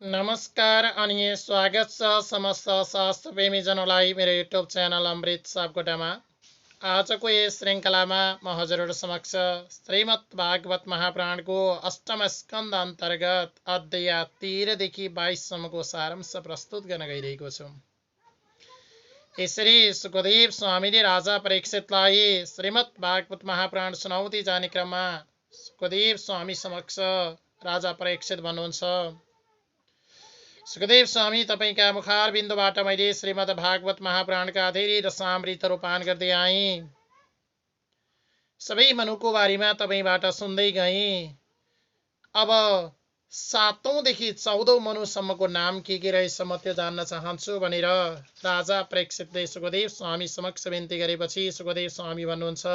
नमस्कार अनि स्वागत छ समस्त शास्त्र प्रेमीजनलाई मेरो युट्युब च्यानल अमृत सापकोटामा। आजको यस श्रृङ्खलामा म हजुरहरू समक्ष श्रीमद् भागवत महापुराणको अष्टम स्कन्द अन्तर्गत अध्याय 13 देखि 22 सम्मको सारांश प्रस्तुत गर्न गइरहेको छु। यसरी सुखदेव स्वामीले राजा परीक्षितलाई श्रीमद् भागवत महापुराण सुनाउँदै जाने क्रममा सुखदेव स्वामी समक्ष राजा परीक्षित भन्नुहुन्छ, सुखदेव स्वामी, तपाईका मुखारबिन्दुबाट मैले श्रीमद् भागवत महापुराणका धेरै रसामृतहरू पान गर्दै आएँ। सबै मनुको बारेमा तपाईबाट सुन्दै गएँ। अब 7औं देखि 14औं मनुसम्मको नाम के रहेछ म त्यो जान्न चाहन्छु भनेर राजा परीक्षितले सुखदेव स्वामी समक्ष बिन्ती गरेपछि सुखदेव स्वामी भन्नुहुन्छ,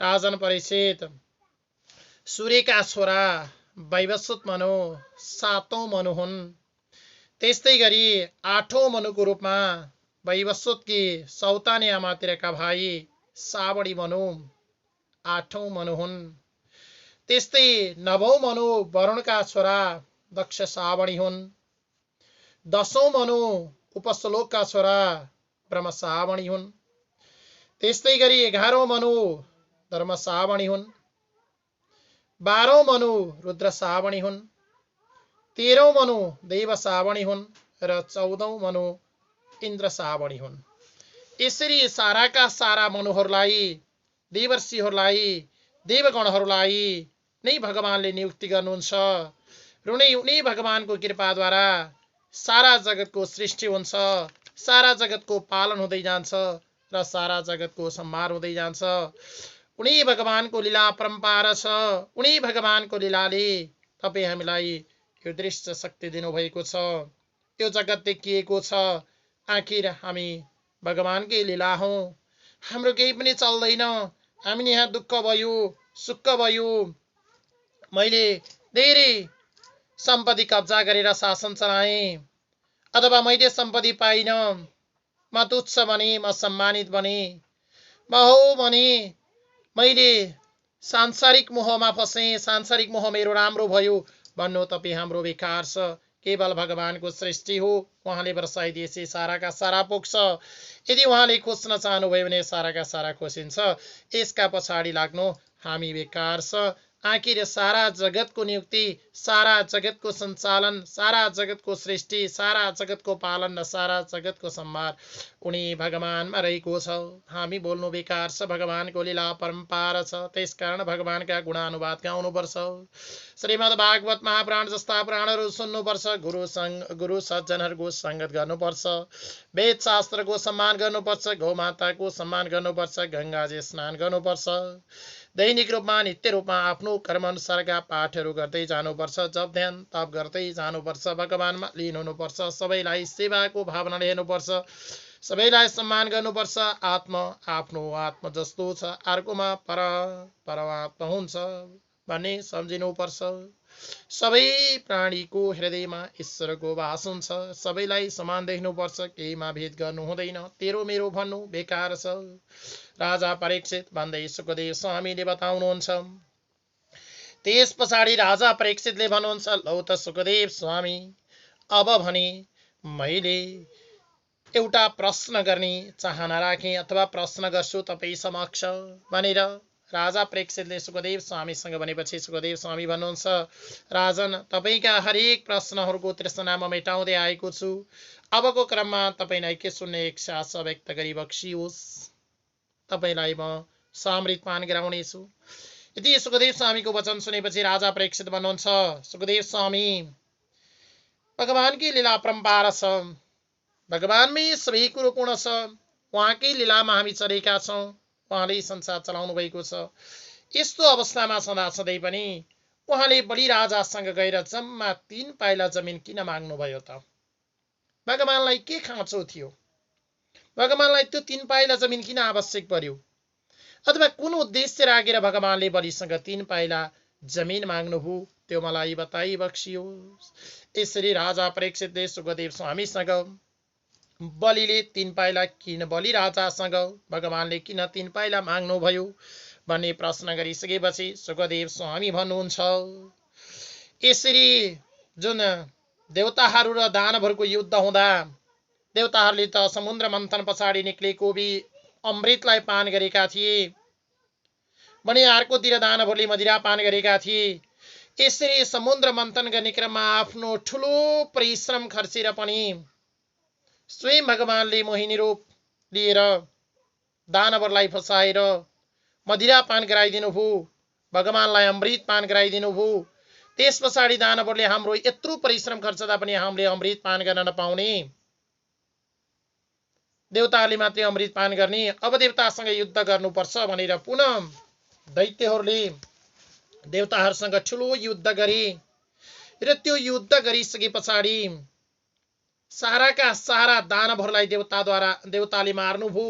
राजन परीक्षित, सूर्यका छोरा वैवस्वत मनु 7औं मनु हुन्। त्यस्तै गरी 8औं मनुको रूपमा वैवस्वतकी सौतानी आमातिरका भाइ सावणी मनु 8औं मनु हुन्। त्यस्तै 9औं मनु वरुणका छोरा दक्ष सावणी हुन्। 10औं मनु उपश्लोकका छोरा ब्रह्म सावणी हुन्। त्यस्तै गरी 11औं मनु धर्म सावणी हुन्। 12औं मनु रुद्र सावणी हुन्। 13औं मनु देव सावणी हुन् र 14औं मनु इन्द्र सावणी हुन्। यसरी साराका सारा मनुहरूलाई, देवर्षिहरूलाई, देवगणहरूलाई नै भगवानले नियुक्ति गर्नुहुन्छ र उनी भगवानको कृपाद्वारा सारा जगतको सृष्टि हुन्छ, सारा जगतको पालन हुँदै जान्छ र सारा जगतको संहार हुँदै जान्छ। उनी भगवानको लीला परम्पार छ। उनी भगवानको लीलाले तपाईँ हामीलाई यो दृश्य शक्ति दिनुभएको छ। यो जगत देखिएको छ। आखिर हामी भगवानकै लीला हौँ। हाम्रो केही पनि चल्दैन। हामी यहाँ दुःख भयो, सुख भयो, मैले धेरै सम्पत्ति कब्जा गरेर शासन चलाएँ अथवा मैले सम्पत्ति पाइन, म तुच्छ भने, म सम्मानित बने, म हो भने मैले सांसारिक मोहमा फसेँ, सांसारिक मोह मेरो राम्रो भयो भन्नु तपाईँ हाम्रो बेकार छ। केवल भगवानको सृष्टि हो, उहाँले वर्षाइदिएपछि साराका सारा पुग्छ। यदि उहाँले खोज्न चाहनुभयो भने साराका सारा खोसिन्छ। यसका पछाडि लाग्नु हामी बेकार छ। आखिर सारा जगतको नियुक्ति, सारा जगतको सञ्चालन, सारा जगतको सृष्टि, सारा जगतको पालन र सारा जगतको संहार उनी भगवानमा रहेको छ। हामी बोल्नु बेकार छ। भगवानको लीला परम्पार छ। त्यसकारण भगवानका गुणानुवाद गाउनुपर्छ। श्रीमद् भागवत महापुराण जस्ता पुराणहरू सुन्नुपर्छ। गुरु सज्जनहरूको सङ्गत गर्नुपर्छ। वेद शास्त्रको सम्मान गर्नुपर्छ। गौमाताको सम्मान गर्नुपर्छ। गङ्गाजी स्नान गर्नुपर्छ। दैनिक रूपमा, नित्य रूपमा आफ्नो कर्मअनुसारका पाठहरू गर्दै जानुपर्छ। जप ध्यान तप गर्दै जानुपर्छ। भगवानमा लीन हुनुपर्छ। सबैलाई सेवाको भावनाले हेर्नुपर्छ। सबैलाई सम्मान गर्नुपर्छ। आत्मा आफ्नो आत्मा जस्तो छ, अर्कोमा परमात्मा हुन्छ भन्ने सम्झिनुपर्छ। सबै प्राणीको हृदयमा ईश्वरको वास हुन्छ। सबैलाई समान देख्नुपर्छ। केहीमा भेद गर्नु हुँदैन। तेरो मेरो भन्नु बेकार छ। राजा परीक्षित भन्दै सुखदेव स्वामीले बताउनुहुन्छ। त्यस पछाडि राजा परीक्षितले भन्नुहुन्छ, लौ त सुखदेव स्वामी, अब भने मैले एउटा प्रश्न गर्ने चाहना राखेँ अथवा प्रश्न गर्छु तपाईँ समक्ष भनेर राजा परीक्षितले सुखदेव स्वामीसँग भनेपछि सुखदेव स्वामी भन्नुहुन्छ, राजन, तपाईँका हरेक प्रश्नहरूको तृष्णा म मेटाउँदै आएको छु। अबको क्रममा तपाईँलाई के सुन्ने इच्छा छ व्यक्त गरी बक्सियोस्। तपाईँलाई म सामृत पान गराउनेछु। यदि सुखदेव स्वामीको वचन सुनेपछि राजा परीक्षित भन्नुहुन्छ, सुखदेव स्वामी, भगवानकी लीला परम्पार छ। भगवानमै सबै कुरो पूर्ण छ। उहाँकै लीलामा हामी चलेका छौँ। उहाँले संसार चलाउनु भएको छ। यस्तो अवस्थामा सदासधैँ पनि उहाँले बलि राजासँग गएर जम्मा 3 पाइला जमिन किन माग्नुभयो त? भगवानलाई के खाँचो थियो? भगवानलाई त्यो 3 पाइला जमिन किन आवश्यक पर्यो? अथवा कुन उद्देश्य राखेर भगवानले बलिसँग 3 पाइला जमिन माग्नुभयो? त्यो मलाई बताई बक्सियोस्। यसरी राजा परीक्षितले सुखदेव स्वामीसँग बलिले 3 पाइला किन, बलि राजासँग भगवानले किन 3 पाइला माग्नुभयो भन्ने प्रश्न गरिसकेपछि सुखदेव स्वामी भन्नुहुन्छ, यसरी जुन देवताहरू र दानवहरूको युद्ध हुँदा देवताहरूले त समुद्र मन्थन पछाडि निक्लेको अमृतलाई पान गरेका थिए भने अर्कोतिर दानवहरूले मदिरा पान गरेका थिए। यसरी समुद्र मन्थन गर्ने क्रममा आफ्नो ठुलो परिश्रम खर्चेर पनि स्वयं भगवानले मोहिनी रूप लिएर दानवहरूलाई फसाएर मदिरा पान गराइदिनु भयो, भगवानलाई अमृत पान गराइदिनु भयो। त्यस पछाडि दानवहरूले हाम्रो यत्रो परिश्रम खर्चदा पनि हामीले अमृत पान गर्न नपाउने, देवताहरूले मात्रै अमृत पान गर्ने, अब देवतासँग युद्ध गर्नुपर्छ भनेर पुनः दैत्यहरूले देवताहरूसँग ठुलो युद्ध गरे र त्यो युद्ध गरिसके पछाडि साराका सारा दानवहरूलाई देवताले मार्नुभयो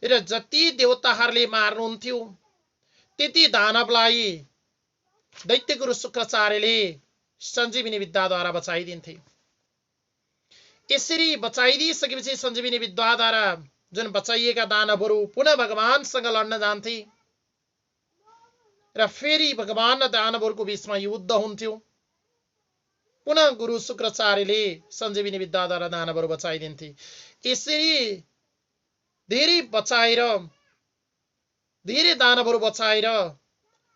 र जति देवताहरूले मार्नुहुन्थ्यो त्यति दानवलाई दैत्यगुरु शुक्राचार्यले सञ्जीवनी विद्याद्वारा बचाइदिन्थे। यसरी बचाइदिइसकेपछि सञ्जीवनी विद्याद्वारा जुन बचाइएका दानवहरू पुनः भगवानसँग लड्न जान्थे र फेरि भगवान र दानवहरूको बीचमा युद्ध हुन्थ्यो। पुनः गुरु शुक्राचार्यले सञ्जीवनी विद्याद्वारा दानवहरू बचाइदिन्थे। यसरी धेरै दानवहरू बचाएर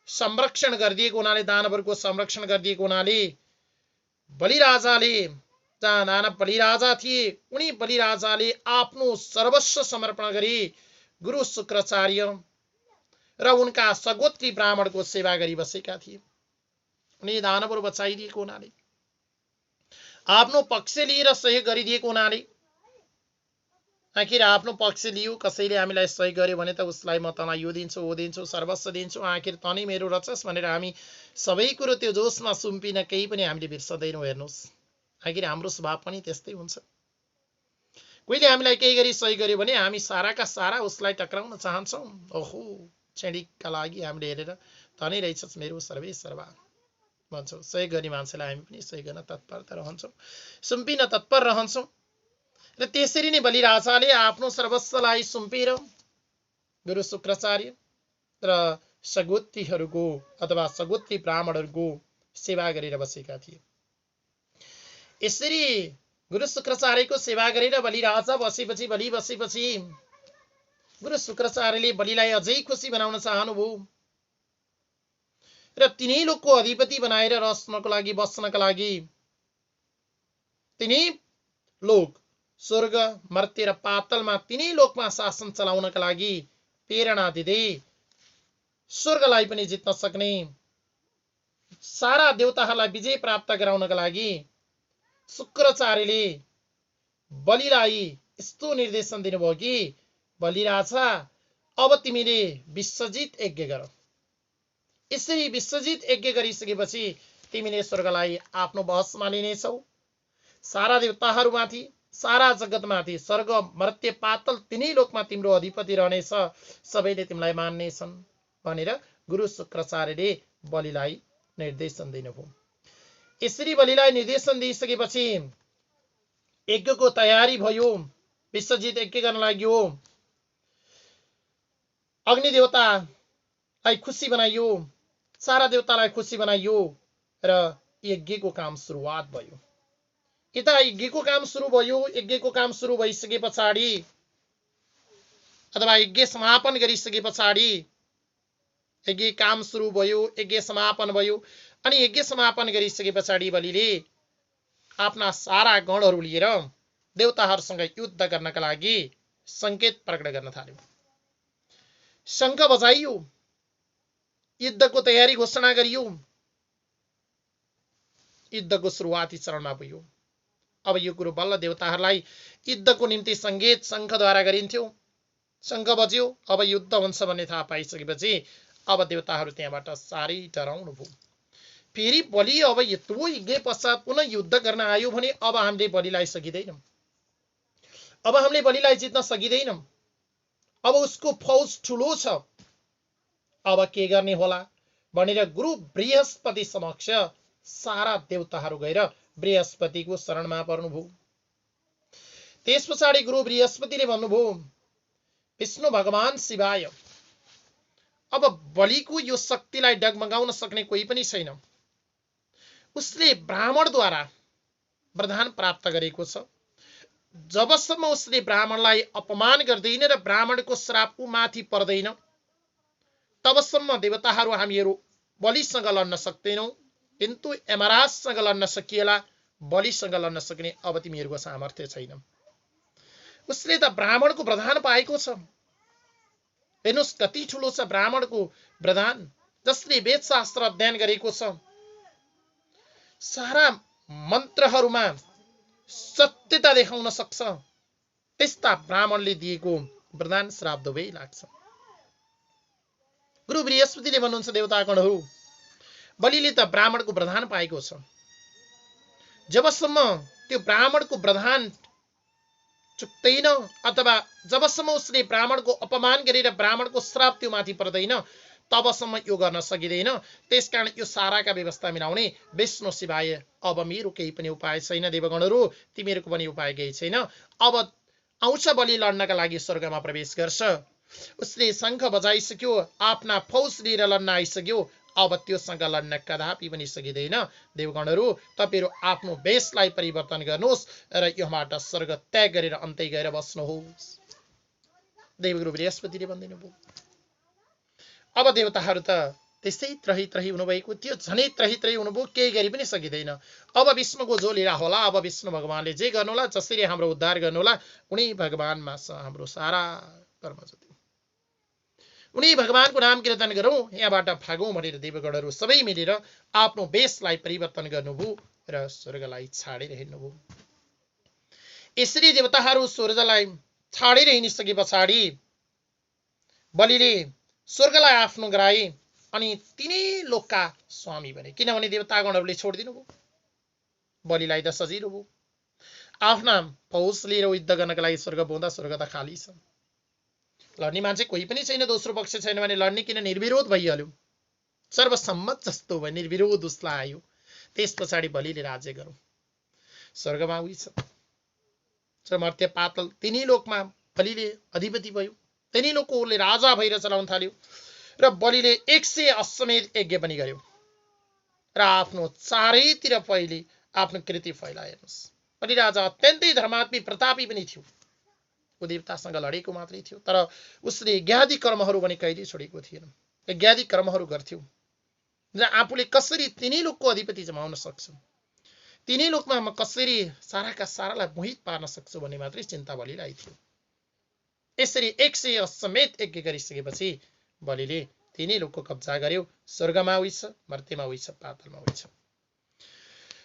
संरक्षण गरिदिएको हुनाले, दानवहरूको संरक्षण गरिदिएको हुनाले बलिराजाले, जहाँ दानव बलिराजा थिए, उनी बलिराजाले आफ्नो सर्वस्व समर्पण गरी गुरु शुक्राचार्य र उनका सगोत्री ब्राह्मणको सेवा गरिबसेका थिए। उनी दानवहरू बचाइदिएको हुनाले, आफ्नो पक्ष लिएर सहयोग गरिदिएको हुनाले, आखिर आफ्नो पक्ष लियो, कसैले हामीलाई सहयोग गर्यो भने त उसलाई म तँलाई यो दिन्छु, वो दिन्छु, सर्वस्व दिन्छु, आखिर तँ नै मेरो रचस भनेर हामी सबै कुरो त्यो जोसमा सुम्पिन केही पनि हामीले बिर्सदैनौँ। हेर्नुहोस्, आखिर हाम्रो स्वभाव पनि त्यस्तै हुन्छ। कोहीले हामीलाई केही गरी सहयोग गर्यो भने हामी साराका सारा उसलाई टक्राउन चाहन्छौँ। ओहो, क्षणिकका लागि हामीले हेरेर तँ नै रहेछस् मेरो सर्वे सर्वा भन्छौँ। सहयोग गर्ने मान्छेलाई हामी पनि सहयोग गर्न तत्परता रहन्छौँ, सुम्पिन तत्पर रहन्छौँ। र त्यसरी नै बलिराजाले आफ्नो सर्वस्वलाई सुम्पेर गुरु शुक्राचार्य र सगोत्रीहरूको अथवा सगोत्री ब्राह्मणहरूको सेवा गरेर बसेका थिए। यसरी गुरु शुक्राचार्यको सेवा गरेर बलिराजा बसेपछि गुरु शुक्राचार्यले बलिलाई अझै खुसी बनाउन चाहनुभयो र तिनै लोकको अधिपति बनाएर बस्नको लागि तिनै लोक स्वर्ग, मर्त्य र पातलमा तिनै लोकमा शासन चलाउनका लागि प्रेरणा दिँदै स्वर्गलाई पनि जित्न सक्ने, सारा देवताहरूलाई विजय प्राप्त गराउनका लागि शुक्राचार्यले बलिलाई यस्तो निर्देशन दिनुभयो कि बलिराजा, अब तिमीले विश्वजित यज्ञ गर। यसरी विश्वजित यज्ञ गरिसकेपछि तिमीले स्वर्गलाई आफ्नो वशमा लिनेछौ। सारा देवताहरूमाथि, सारा जगतमाथि, स्वर्ग, मर्त्य, पातल तिनै लोकमा तिम्रो अधिपति रहनेछ, सबैले तिमीलाई मान्नेछन् भनेर गुरु शुक्राचार्यले बलिलाई निर्देशन दिनुभयो। यसरी बलिलाई निर्देशन दिइसकेपछि यज्ञको तयारी भयो, विश्वजित यज्ञ गर्न लाग्यो। अग्नि देवतालाई खुसी बनाइयो, सारा देवतालाई खुसी बनाइयो र यज्ञको काम सुरुवात भयो। यता यज्ञको काम सुरु भयो। यज्ञको काम सुरु भइसके पछाडि अथवा यज्ञ समापन गरिसके पछाडि यज्ञ काम सुरु भयो, यज्ञ समापन भयो। अनि यज्ञ समापन गरिसके पछाडि बलिले आफ्ना सारा गणहरू लिएर देवताहरूसँग युद्ध गर्नका लागि संकेत प्रकट गर्न थाल्यो। शंख बजाइयो, युद्धको तयारी घोषणा गरियो। युद्धको सुरुवाती चरणमा पुग्यो। अब यो कुरो बल्ल देवताहरूलाई युद्धको निम्ति संकेत शंखद्वारा गरिन्थ्यो। शंख बज्यो, अब युद्ध हुन्छ भन्ने थाहा पाइसकेपछि अब देवताहरू त्यहाँबाट साह्रै डराउनु भयो। फेरि बलि अब यत्रो यज्ञ पश्चात पुनः युद्ध गर्न आयो भने अब हामीले बलिलाई सकिँदैनौँ, अब हामीले बलिलाई जित्न सकिँदैनौँ, अब उसको फौज ठुलो छ, अब के गर्ने होला भनेर गुरु बृहस्पति समक्ष सारा देवताहरू गएर बृहस्पतिको शरणमा पर्नुभयो। त्यस पछाडि गुरु बृहस्पतिले भन्नुभयो, विष्णु भगवान शिवाय, अब बलिको यो शक्तिलाई डगमगाउन सक्ने कोही पनि छैन। उसले ब्राह्मणद्वारा वरदान प्राप्त गरेको छ। जबसम्म उसले ब्राह्मणलाई अपमान गर्दैन र ब्राह्मणको श्राप माथि पर्दैन तबसम्म देवताहरू हामीहरू बलिसँग लड्न सक्दैनौँ। किन्तु यमराजसँग लड्न सकिएला, बलिसँग लड्न सक्ने अब तिमीहरूको सामर्थ्य छैन। उसले त ब्राह्मणको वरदान पाएको छ। हेर्नुहोस् कति ठुलो छ ब्राह्मणको वरदान, जसले वेदशास्त्र अध्ययन गरेको छ। सारा मन्त्रहरूमा सत्यता देखाउन सक्छ। त्यस्ता ब्राह्मणले दिएको वरदान श्राप दुवै लाग्छ। गुरु बृहस्पतिले भन्नुहुन्छ देवतागणहरू, बलिले त ब्राह्मणको वरदान पाएको छ। जबसम्म त्यो ब्राह्मणको वरदान चुक्दैन अथवा जबसम्म उसले ब्राह्मणको अपमान गरेर ब्राह्मणको श्राप त्यो माथि पर्दैन तबसम्म यो गर्न सकिँदैन। त्यसकारण यो साराका व्यवस्था मिलाउने विष्णु शिवाय अब मेरो केही पनि उपाय छैन। देवगणहरू तिमीहरूको पनि उपाय केही छैन। अब आउँछ बलि लड्नका लागि स्वर्गमा प्रवेश गर्छ। उसले शङ्ख बजाइसक्यो, आफ्ना फौज लिएर लड्न आइसक्यो। अब त्योसँग लड्न कदापि पनि सकिँदैन। देवगणहरू तपाईँहरू आफ्नो वेशलाई परिवर्तन गर्नुहोस् र योबाट स्वर्ग त्याग गरेर अन्तै गएर बस्नुहोस्। देवगुरु बृहस्पतिले भन्दिनु भयो। अब देवताहरू त त्यसै त्रही हुनुभएको थियो, झनै त्रही हुनुभयो, केही गरी पनि सकिँदैन। अब विष्णुको जो लीला होला, अब विष्णु भगवानले जे गर्नुहोला, जसरी हाम्रो उद्धार गर्नुहोला, उनी भगवानमा हाम्रो सारा कर्म जति उनी भगवानको नाम कीर्तन गरौँ, यहाँबाट भागौँ भनेर देवगणहरू सबै मिलेर आफ्नो वेशलाई परिवर्तन गर्नुभयो र स्वर्गलाई छाडेर हिँड्नुभयो। यसरी देवताहरू स्वर्गलाई छाडेर हिँडिसके पछाडि बलिले स्वर्गलाई आफ्नो गराए अनि तिनै लोकका स्वामी बने। किनभने देवतागणहरूले छोडिदिनु भयो, बलिलाई त सजिलो भयो। आफ्ना फौज लिएर युद्ध गर्नका लागि स्वर्ग बोल्दा स्वर्ग त खाली छ। लड्ने मान्छे कोही पनि छैन, दोस्रो पक्ष छैन भने लड्ने किन, निर्विरोध भइहाल्यो। सर्वसम्मत जस्तो भयो, निर्विरोध उसलाई आयो। त्यस पछाडि बलिले राज्य गरौँ। स्वर्गमा उही छ, मर्त्य पातल तिनै लोकमा बलिले अधिपति भयो। तिनै लोकको उसले राजा भएर चलाउन थाल्यो र बलिले 100 अश्वमेध यज्ञ पनि गर्यो र आफ्नो चारैतिर पहिले आफ्नो कृति फैलाए। हेर्नुहोस्, बलि राजा अत्यन्तै धर्मात्मी प्रतापी पनि थियो। ऊ देवतासँग लडेको मात्रै थियो, तर उसले यज्ञादि कर्महरू पनि कहिले छोडेको थिएन। यज्ञादि कर्महरू गर्थ्यो र आफूले कसरी तिनै लोकको अधिपति जमाउन सक्छु, तिनै लोकमा म कसरी साराका सारालाई मोहित पार्न सक्छु भन्ने मात्रै चिन्ता बलिलाई थियो। यसरी 100 अश्वमेध यज्ञ गरिसकेपछि बलिले तिनै लोकको कब्जा गर्यो। स्वर्गमा उही छ, मर्त्यमा उही छ, पातालमा उही छ।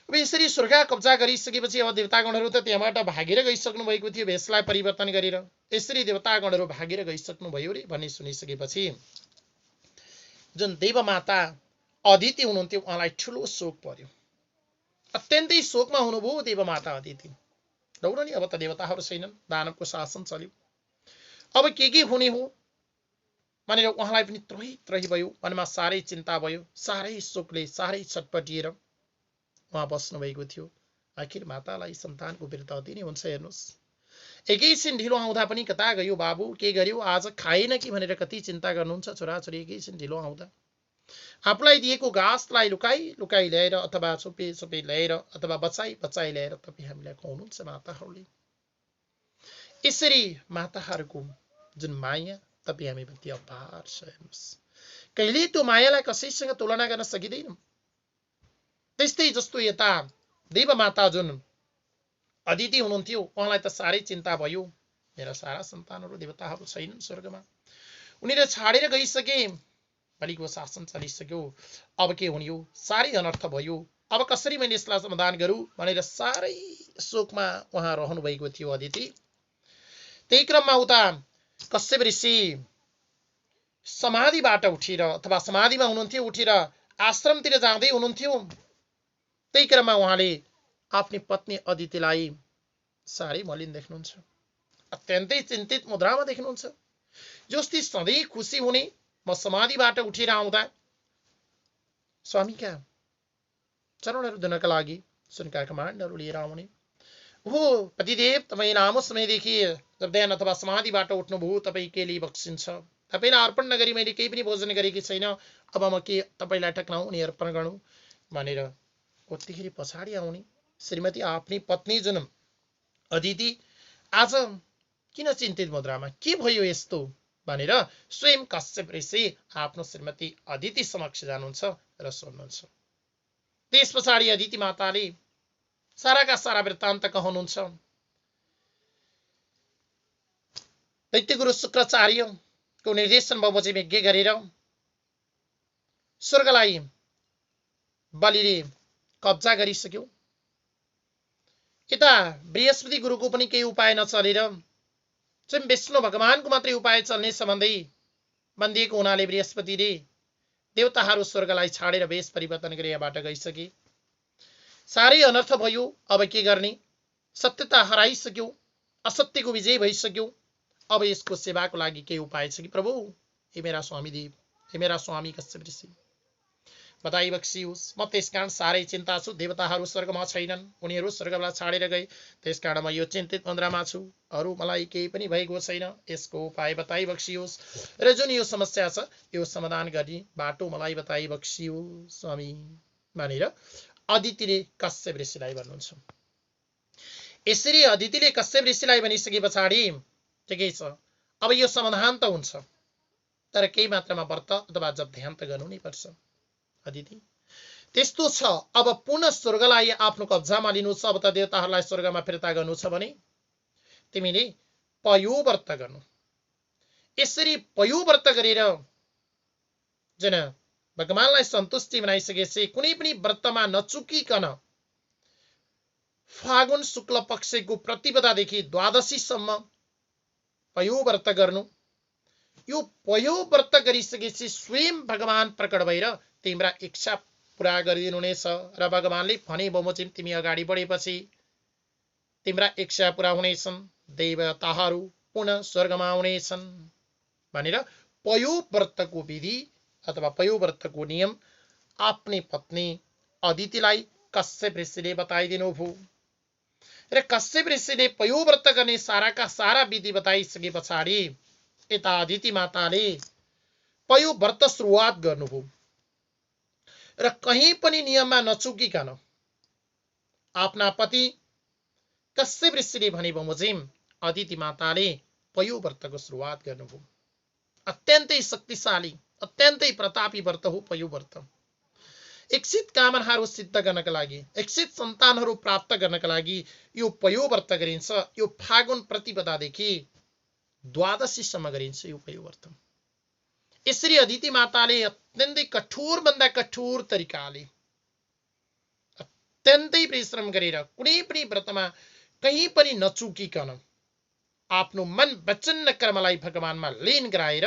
अब यसरी स्वर्ग कब्जा गरिसकेपछि अब देवतागणहरू त त्यहाँबाट भागेर गइसक्नु भएको थियो भेषलाई परिवर्तन गरेर। यसरी देवतागणहरू भागेर गइसक्नु भयो रे भन्ने सुनिसकेपछि जुन देवमाता अदिति हुनुहुन्थ्यो उहाँलाई ठुलो शोक पर्यो। अत्यन्तै शोकमा हुनुभयो देवमाता अदिति। रौन नि, अब त देवताहरू छैनन्, दानवको शासन चल्यो, अब के हुने हो भनेर उहाँलाई पनि त्रही भयो। मनमा साह्रै चिन्ता भयो, साह्रै शोकले साह्रै छटपटिएर उहाँ बस्नु भएको थियो। आखिर मातालाई सन्तानको बिर्ता अति नै हुन्छ। हेर्नुहोस्, एकैछिन ढिलो आउँदा पनि कता गयो बाबु, के गर्यो, आज खाएन कि भनेर कति चिन्ता गर्नुहुन्छ। छोराछोरी एकैछिन ढिलो आउँदा आफूलाई दिएको घाँसलाई लुकाई ल्याएर अथवा छुपे ल्याएर अथवा बचाई ल्याएर तपाईँ हामीलाई खुवाउनुहुन्छ माताहरूले। यसरी माताहरूको जुन माया तपाईँ हामी प्रति अपार छ। हेर्नुहोस्, कहिले त्यो मायालाई कसैसँग तुलना गर्न सकिँदैन। त्यस्तै जस्तो यता देवमाता जुन अदिति हुनुहुन्थ्यो उहाँलाई त साह्रै चिन्ता भयो, मेरा सारा सन्तानहरू देवताहरू छैनन् स्वर्गमा, उनीहरू छाडेर गइसके, बलिको शासन चलिसक्यो, अब के हुने हो, साह्रै अनर्थ भयो, अब कसरी मैले यसलाई समाधान गरौँ भनेर साह्रै शोकमा उहाँ रहनु भएको थियो अदिति। त्यही क्रममा उता कश्यप ऋषि समाधिबाट उठेर अथवा समाधिमा हुनुहुन्थ्यो, उठेर आश्रमतिर जाँदै हुनुहुन्थ्यो। त्यही क्रममा उहाँले आफ्नी पत्नी अदितिलाई साह्रै मलिन देख्नुहुन्छ, अत्यन्तै चिन्तित मुद्रामा देख्नुहुन्छ। जसले सधैँ खुसी हुने, म समाधिबाट उठेर आउँदा स्वामीका चरणहरू धुनका लागि सुनका कमाण्डहरू लिएर आउने, हो पतिदेव तपाईँ लामो समयदेखि जब ध्यान अथवा समाधिबाट उठ्नुभयो, तपाईँ केले बक्सिन्छ, तपाईँलाई अर्पण नगरी मैले केही पनि भोजन गरेकी छैन, अब म के तपाईँलाई टक्राउँ अनि अर्पण गरौँ भनेर कतिखेरि पछाडि आउने, श्रीमती आफ्नी पत्नी जुन अदिति आज किन चिन्तित मुद्रामा, के भयो यस्तो भनेर स्वयं कश्यप ऋषि आफ्नो श्रीमती अदिति समक्ष जानुहुन्छ र सोध्नुहुन्छ। त्यस पछाडि अदिति माताले साराका सारा वृत्तान्त कहनुहुन्छ। दैत्यगुरु शुक्राचार्यको निर्देशन बमोजिम यज्ञ गरेर स्वर्गलाई बलिले कब्जा गरिसक्यो। यता बृहस्पति गुरुको पनि केही उपाय नचलेर स्वयं विष्णु भगवानको मात्रै उपाय चल्नेछ भन्दै भनिदिएको हुनाले बृहस्पतिले देवताहरू स्वर्गलाई छाडेर वेश परिवर्तन गरी यहाँबाट गइसके। साह्रै अनर्थ भयो। अब के गर्ने? सत्यता हराइसक्यो, असत्यको विजय भइसक्यो। अब यसको सेवाको लागि केही उपाय छ कि प्रभु? हे मेरा स्वामी देव, हे मेरा स्वामी कश्यप ऋषि, बताई बक्सियोस्। म त्यसकारण साह्रै चिन्ता छु। देवताहरू स्वर्गमा छैनन्, उनीहरू स्वर्गलाई छाडेर गए। त्यसकारण म यो चिन्तित मुद्रामा छु। अरू मलाई केही पनि भएको छैन। यसको उपाय बताई बक्सियोस् र जुन यो समस्या छ यो समाधान गर्ने बाटो मलाई बताई बक्सियोस् स्वामी भनेर अदितिले कश्यप ऋषिलाई भन्नुहुन्छ। यसरी अदितिले कश्यप ऋषिलाई भनिसके पछाडि ठिकै छ, अब यो समाधान त हुन्छ, तर केही मात्रामा व्रत अथवा जप ध्यान त गर्नु नै पर्छ। अदिति त्यस्तो छ, अब पुनः स्वर्गलाई आफ्नो कब्जामा लिनु छ, अब त देवताहरूलाई स्वर्गमा फिर्ता गर्नु छ भने तिमीले पयो व्रत गर्नु। यसरी पयो व्रत गरेर जन भगवानलाई सन्तुष्टि बनाइसकेपछि कुनै पनि व्रतमा नचुकिकन फागुन शुक्ल पक्षको प्रतिपदादेखि द्वादशीसम्म पयो व्रत गर्नु। यो पयो व्रत गरिसकेपछि स्वयं भगवान प्रकट भएर तिम्रा इच्छा पूरा गरिदिनु हुनेछ र भगवानले भने बमोजिम तिमी अगाडि बढेपछि तिम्रा इच्छा पूरा हुनेछन्, देवताहरू पुनः स्वर्गमा आउनेछन् भनेर पयो व्रतको विधि अथवा पयो व्रतको नियम आफ्नै पत्नी अदितिलाई कश्यप ऋषिले बताइदिनु भयो। र कश्यप ऋषिले पयो व्रत गर्ने साराका सारा विधि बताइसके पछाडि यता अदिति माताले पयो व्रत सुरुवात गर्नुभयो र कहीँ पनि नियममा नचुकिकन आफ्ना पति कश्यप ऋषिले भने बमोजिम अदिति माताले पयो व्रतको सुरुवात गर्नुभयो। अत्यन्तै शक्तिशाली, अत्यन्तै प्रतापी व्रत हो पयो व्रत। इच्छित कामनाहरू सिद्ध गर्नका लागि, इच्छित सन्तानहरू प्राप्त गर्नका लागि यो पयो व्रत गरिन्छ। यो फागुन प्रतिपदादेखि द्वादशीसम्म गरिन्छ यो पयो व्रत। यसरी अदिति माताले अत्यन्तै कठोर भन्दा कठोर तरिकाले अत्यन्तै परिश्रम गरेर कुनै पनि व्रतमा कहीँ पनि नचुकिकन आफ्नो मन वचन कर्मलाई भगवानमा लीन गराएर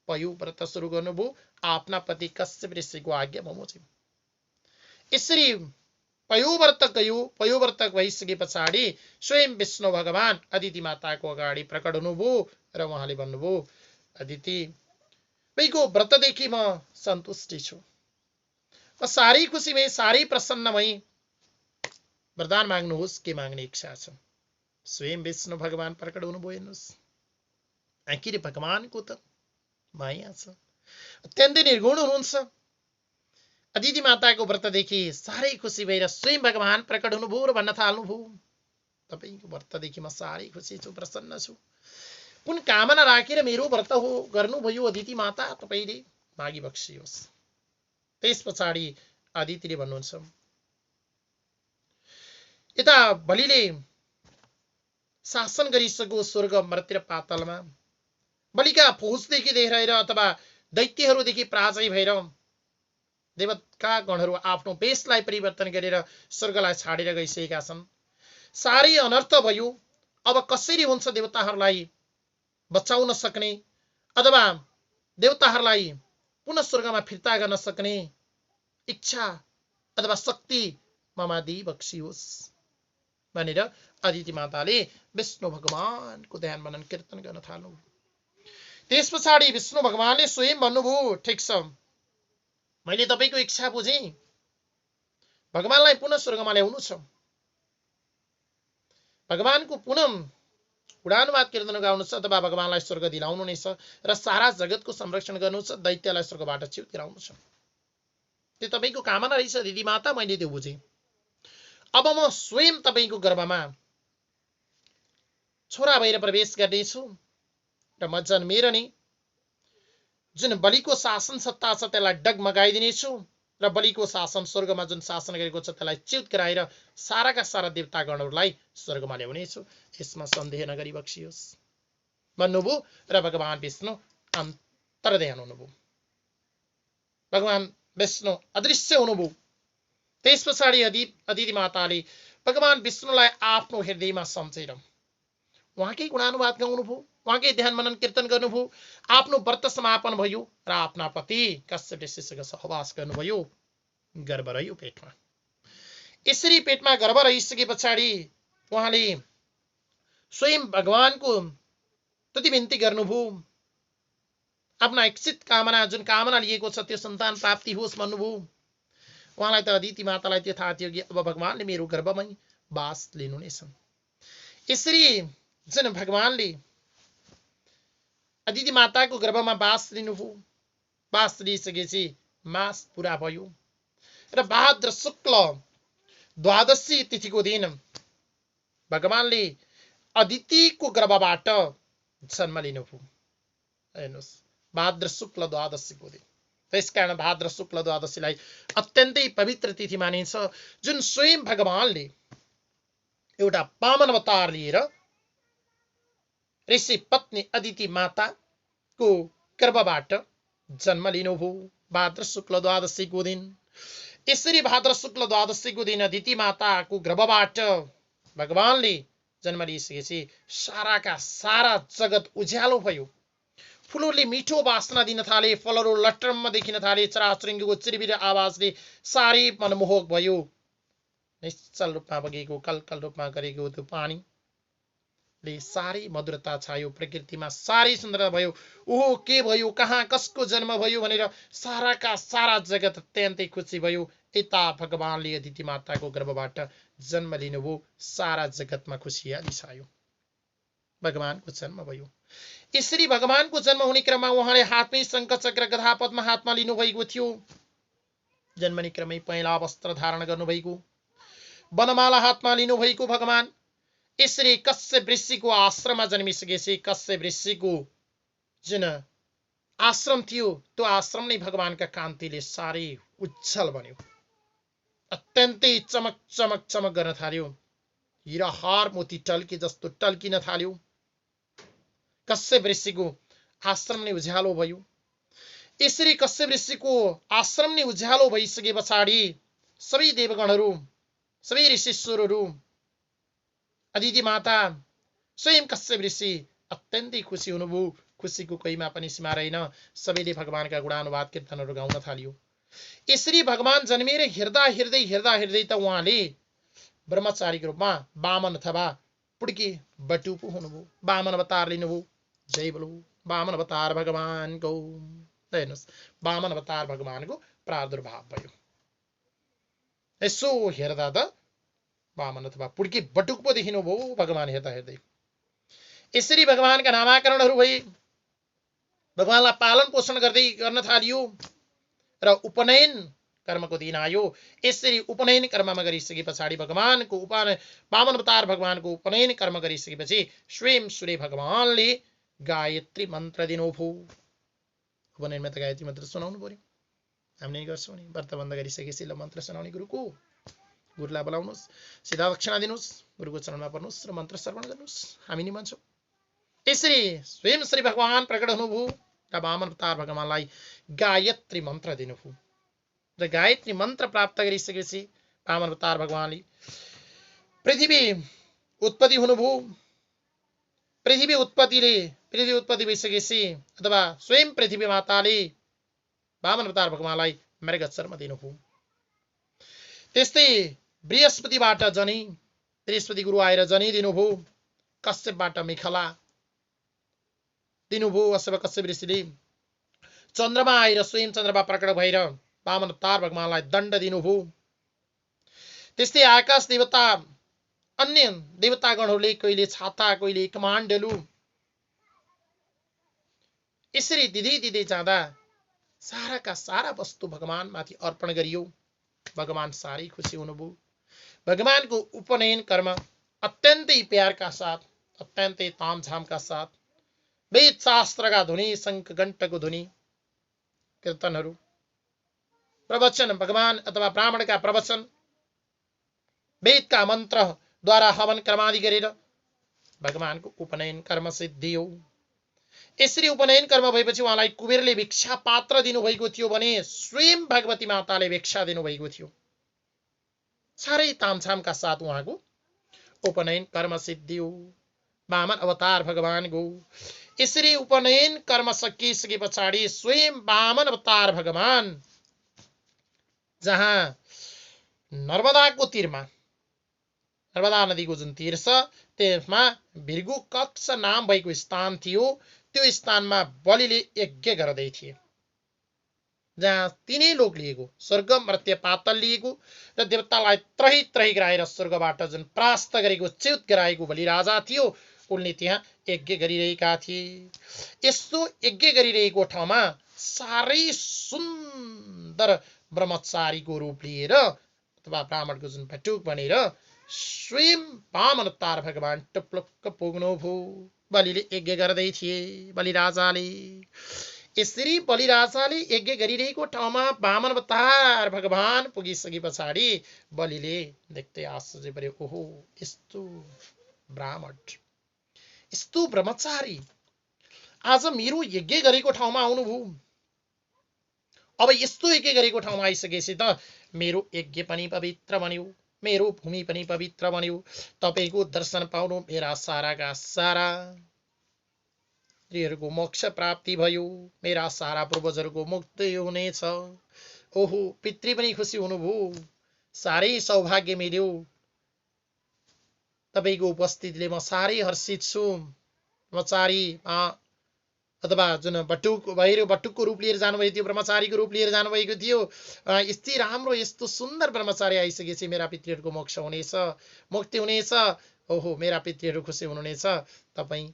पयो व्रत सुरु गर्नुभयो आफ्ना पति कश्यप ऋषिको आज्ञा बमोजिम। यसरी पयो व्रत गयो। पयो व्रत भइसके पछाडि स्वयं विष्णु भगवान अदिति माताको अगाडि प्रकट हुनुभयो र उहाँले भन्नुभयो, अदिति तपाईँको व्रतदेखि म सन्तुष्टि छु, म साह्रै खुसी भएँ, साह्रै प्रसन्न भएँ। वरदान माग्नुहोस्, के माग्ने इच्छा छ? स्वयं विष्णु भगवान प्रकट हुनुभयो। हेर्नुहोस्, आखिर भगवानको त माया छ, अत्यन्तै निर्गुण हुनुहुन्छ। अदिति माताको व्रतदेखि साह्रै खुसी भएर स्वयं भगवान प्रकट हुनुभयो र भन्न थाल्नुभयो, तपाईँको व्रतदेखि म साह्रै खुसी छु, प्रसन्न छु। कुन कामना राखेर मेरो व्रत हो गर्नुभयो अदिति माता, तपाईँले मागी बक्सियोस्। त्यस पछाडि अदितिले भन्नुहुन्छ, यता बलिले शासन गरिसकेको स्वर्ग मर्त्य पातालमा बलिका फौजदेखि देखेर अथवा दैत्यहरूदेखि पराजय भएर देवता गणहरू आफ्नो वेशलाई परिवर्तन गरेर स्वर्गलाई छाडेर गइसकेका छन्। साह्रै अनर्थ भयो। अब कसरी हुन्छ देवताहरूलाई बचाउन सक्ने अथवा देवताहरूलाई पुनः स्वर्गमा फिर्ता गर्न सक्ने इच्छा अथवा शक्ति ममा दी बक्सियोस् भनेर अदिति माताले विष्णु भगवानको ध्यान मनन कीर्तन गर्न थाल्नु। त्यस पछाडि विष्णु भगवानले स्वयं भन्नुभयो, ठिक छ, मैले तपाईँको इच्छा बुझेँ, भगवानलाई पुनः स्वर्गमा ल्याउनु छ, भगवानको पुनः उडानवाद कीर्तन गाउनु छ अथवा भगवानलाई स्वर्ग दिलाउनु नै छ र सारा जगतको संरक्षण गर्नु छ, दैत्यलाई स्वर्गबाट च्युत गराउनु छ। त्यो तपाईँको कामना रहेछ दिदी माता, मैले त्यो बुझेँ। अब म स्वयं तपाईको गर्भमा छोरा भएर प्रवेश गर्नेछु र म जन्मेर नै जुन बलिको शासन सत्ता छ त्यसलाई डगमगाइदिनेछु र बलिको शासन स्वर्गमा जुन शासन गरेको छ त्यसलाई च्युत गराएर साराका सारा देवतागणहरूलाई स्वर्गमा ल्याउनेछु, यसमा सन्देह नगरी बक्सियोस् भन्नुभयो र भगवान विष्णु अन्तर्ध्यान हुनुभयो। भगवान विष्णु अदृश्य हुनुभयो। त्यस पछाडि अदिति माताले भगवान विष्णुलाई आफ्नो हृदयमा सम्झेर उहाँकै गुणानुवाद गाउनुभयो, उहाँकै ध्यान मनन कीर्तन गर्नुभयो, आफ्नो व्रत समापन भयो र आफ्ना पति कश्यप ऋषिसँग सहवास गर्नुभयो। गर्भ रह्यो पेटमा। यसरी पेटमा गर्भ रहिसके पछाडि उहाँले स्वयं भगवानको तुति बिन्ती गर्नुभयो। आफ्ना इच्छित कामना जुन कामना लिएको छ त्यो सन्तान प्राप्ति होस् भन्नुभयो। उहाँलाई त अदिति मातालाई त्यो थाहा थियो कि अब भगवानले मेरो गर्भमै बास लिनु नै छन्। यसरी जुन भगवानले अदिति माताको गर्भमा बास लिनुभयो, बास लिइसकेपछि मास पुरा भयो र भाद्र शुक्ल द्वादशी तिथिको दिन भगवानले अदितिको गर्भबाट जन्म लिनुभयो। हेर्नुहोस्, भाद्र शुक्ल द्वादशीको दिन। त्यसकारण भाद्र शुक्ल द्वादशीलाई अत्यन्तै पवित्र तिथि मानिन्छ, जुन स्वयं भगवानले एउटा वामन अवतार लिएर ऋषि पत्नी अदिति माताको गर्भबाट जन्म लिनुभयो भाद्र शुक्ल द्वादशीको दिन। यसरी भाद्र शुक्ल द्वादशीको दिन अदिति माताको गर्भबाट भगवानले जन्म लिइसकेपछि साराका सारा जगत उज्यालो भयो। फुलहरूले मिठो बासना दिन थाले, फलहरू लट्टम्म देखिन थाले, चराचुरुङ्गीको चिरबिर आवाजले सारै मनमोहक भयो। निश्चल रूपमा बगेको कलकल रूपमा गरेको त्यो पानीले सारै मधुरता छायो, प्रकृतिमा सारै सुन्दरता भयो। ओहो के भयो, कहाँ कसको जन्म भयो भनेर साराका सारा जगत अत्यन्तै खुसी भयो। यता भगवानले अदिति माताको गर्भबाट जन्म लिनुभयो, सारा जगतमा खुसियाली छायो, भगवानको जन्म भयो। यसरी भगवानको जन्म हुने क्रममा उहाँले हातमै शङ्ख चक्र गदा पद्म हातमा लिनुभएको थियो। जन्मने क्रमै पहेँला वस्त्र धारण गर्नुभएको, वनमाला हातमा लिनुभएको भगवान। यसरी कश्यप ऋषिको आश्रममा जन्मिसकेपछि कश्यप ऋषिको जुन आश्रम थियो त्यो आश्रम नै भगवानका कान्तिले सारै उज्जवल बन्यो, अत्यन्तै चमक चमक चमक गर्न थाल्यो। हिरा हार मोती टल्के जस्तो टल्किन थाल्यो। कश्यप ऋषिको आश्रम नै उज्यालो भयो। यसरी कश्यप ऋषिको आश्रम नै उज्यालो भइसके पछाडि सबै देवगणहरू, सबै ऋषिश्वरहरू, अदिति माता, स्वयं कश्यप ऋषि अत्यन्तै खुसी हुनुभयो। खुसीको कोहीमा पनि सीमा रहेन। सबैले भगवानका गुणानुवाद कीर्तनहरू गाउन थालियो। यसरी भगवान जन्मेर हेर्दा हेर्दै हेर्दा हेर्दै त उहाँले ब्रह्मचारीको रूपमा वामन अथवा पुड्की बटुको हुनुभयो, वामन अवतार लिनुभयो। जय बोलो वामन अवतार भगवानको। हेर्नुहोस्, वामन अवतार भगवानको प्रादुर्भाव भयो। यसो हेर्दा त वामन अथवा पुड्की बटुक पो देखिनुभयो भगवान हेर्दा हेर्दै। यसरी भगवानका नामाकरणहरू भए, भगवानलाई पालन पोषण गर्दै गर्न थालियो र उपनयन कर्मको दिन आयो। यसरी उपनयन कर्ममा गरिसके पछाडि भगवानको वामन अवतार भगवानको उपनयन कर्म गरिसकेपछि स्वयं सूर्य भगवानले गायत्री मन्त्र दिनुभयो। उपनयनमा त गायत्री मन्त्र सुनाउनु पर्यो, हामीले गर्छौँ नि। व्रत बन्द गरिसकेपछि ल मन्त्र सुनाउने गुरुको, गुरुलाई बोलाउनुहोस्, सिधा दक्षिणा दिनुहोस्, गुरुको चरणमा पर्नुहोस् र मन्त्र श्रवण गर्नुहोस्, हामी नि भन्छौँ। यसरी स्वयं श्री भगवान प्रकट हुनुभयो र वामन अवतार भगवानलाई गायत्री मन्त्र दिनुभयो र गायत्री मन्त्र प्राप्त गरिसकेपछि वामन अवतार भगवानले पृथ्वी उत्पत्ति हुनुभयो। पृथ्वी उत्पत्ति भइसकेपछि अथवा स्वयं पृथ्वी माताले वामन अवतार भगवानलाई मृग शर्म दिनुभयो। त्यस्तै बृहस्पतिबाट जनी, बृहस्पति गुरु आएर जनी दिनुभयो। कश्यपबाट मेखला दिनुभयो। अथवा कश्यप ऋषिले चन्द्रमा आएर स्वयं चन्द्रमा प्रकट भएर वामन अवतार भगवानलाई दण्ड दिनुभयो। त्यस्तै आकाश देवता, अन्य देवतागणहरूले कहिले छाता, कहिले कमाण्डलु, यसरी दिँदै दिँदै जाँदा साराका सारा वस्तु भगवानमाथि अर्पण गरियो। भगवान सारै खुसी हुनुभयो। भगवानको उपनयन कर्म अत्यन्तै प्यारका साथ, अत्यन्तै तामझामका साथ वेद शास्त्रका ध्वनि, शङ्ख घण्टको ध्वनि, कीर्तनहरू, प्रवचन, भगवान अथवा ब्राह्मणका प्रवचन, वेदका मन्त्रद्वारा हवन कर्मादि गरेर भगवानको उपनयन कर्म सिद्धियो। यसरी उपनयन कर्म भएपछि उहाँलाई कुबेरले भिक्षा पात्र दिनुभएको थियो भने स्वयं भगवती माताले भिक्षा दिनुभएको थियो। साह्रै तामझामका साथ उहाँको उपनयन कर्म सिद्धियो। वामन अवतार भगवान गो। यसरी उपनयन कर्म सकिसके पछाडि स्वयं वामन अवतार भगवान जहाँ नर्मदाको तीरमा, नर्मदा नदीको जुन तीर छ त्यसमा भृगु कक्ष नाम भएको स्थान थियो, त्यो स्थानमा बलिले यज्ञ गर्दै थिए, जहाँ तीनै लोक लिएको, स्वर्ग मर्त्य पातल लिएको र देवतालाई त्रही त्रही गराएर स्वर्गबाट जुन परास्त गरेको, च्युत गराएको बलिराजा थियो, उनले त्यहाँ यज्ञ गरिरहेका थिए। यस्तो यज्ञ गरिरहेको ठाउँमा साह्रै सुन्दर ब्रह्मचारीको रूप लिएर अथवा ब्राह्मणको जुन भटुक बनेर स्वयं वामन अवतार भगवान टुप्लुक्क पुग्नुभयो। बलिले यज्ञ गर्दै थिए बलिराजाले। यसरी बलिराजाले यज्ञ गरिरहेको ठाउँमा वामन अवतार भगवान पुगिसके पछाडि बलिले देख्दै आश्चर्य पर्यो, ओहो यस्तो ब्राह्मण, यस्तो ब्रह्मचारी आज मेरो यज्ञ गरेको ठाउँमा आउनुभयो। अब यस्तो यज्ञ गरेको ठाउँमा आइसकेपछि त मेरो यज्ञ पनि पवित्र बन्यो, मेरो भूमि पनि पवित्र बन्यो। तपाईको दर्शन पाउनु मेरा साराका सारा स्त्रीहरूको मोक्ष प्राप्ति भयो, मेरा सारा पूर्वजहरूको मुक्ति हुनेछ। ओहो पितृ पनि खुसी हुनुभयो, साह्रै सौभाग्य मिल्यो। तपाईको उपस्थितिले म साह्रै हर्षित छु। ब्रह्मचारी अथवा जुन बटुक भैरव बटुकको रूप लिएर जानुभएको थियो, ब्रह्मचारीको रूप लिएर जानुभएको थियो, यति राम्रो यस्तो सुन्दर ब्रह्मचारी आइसकेपछि मेरा पितृहरूको मोक्ष हुनेछ, मुक्ति हुनेछ। ओहो मेरा पितृहरू खुसी हुनुहुनेछ, तपाईँ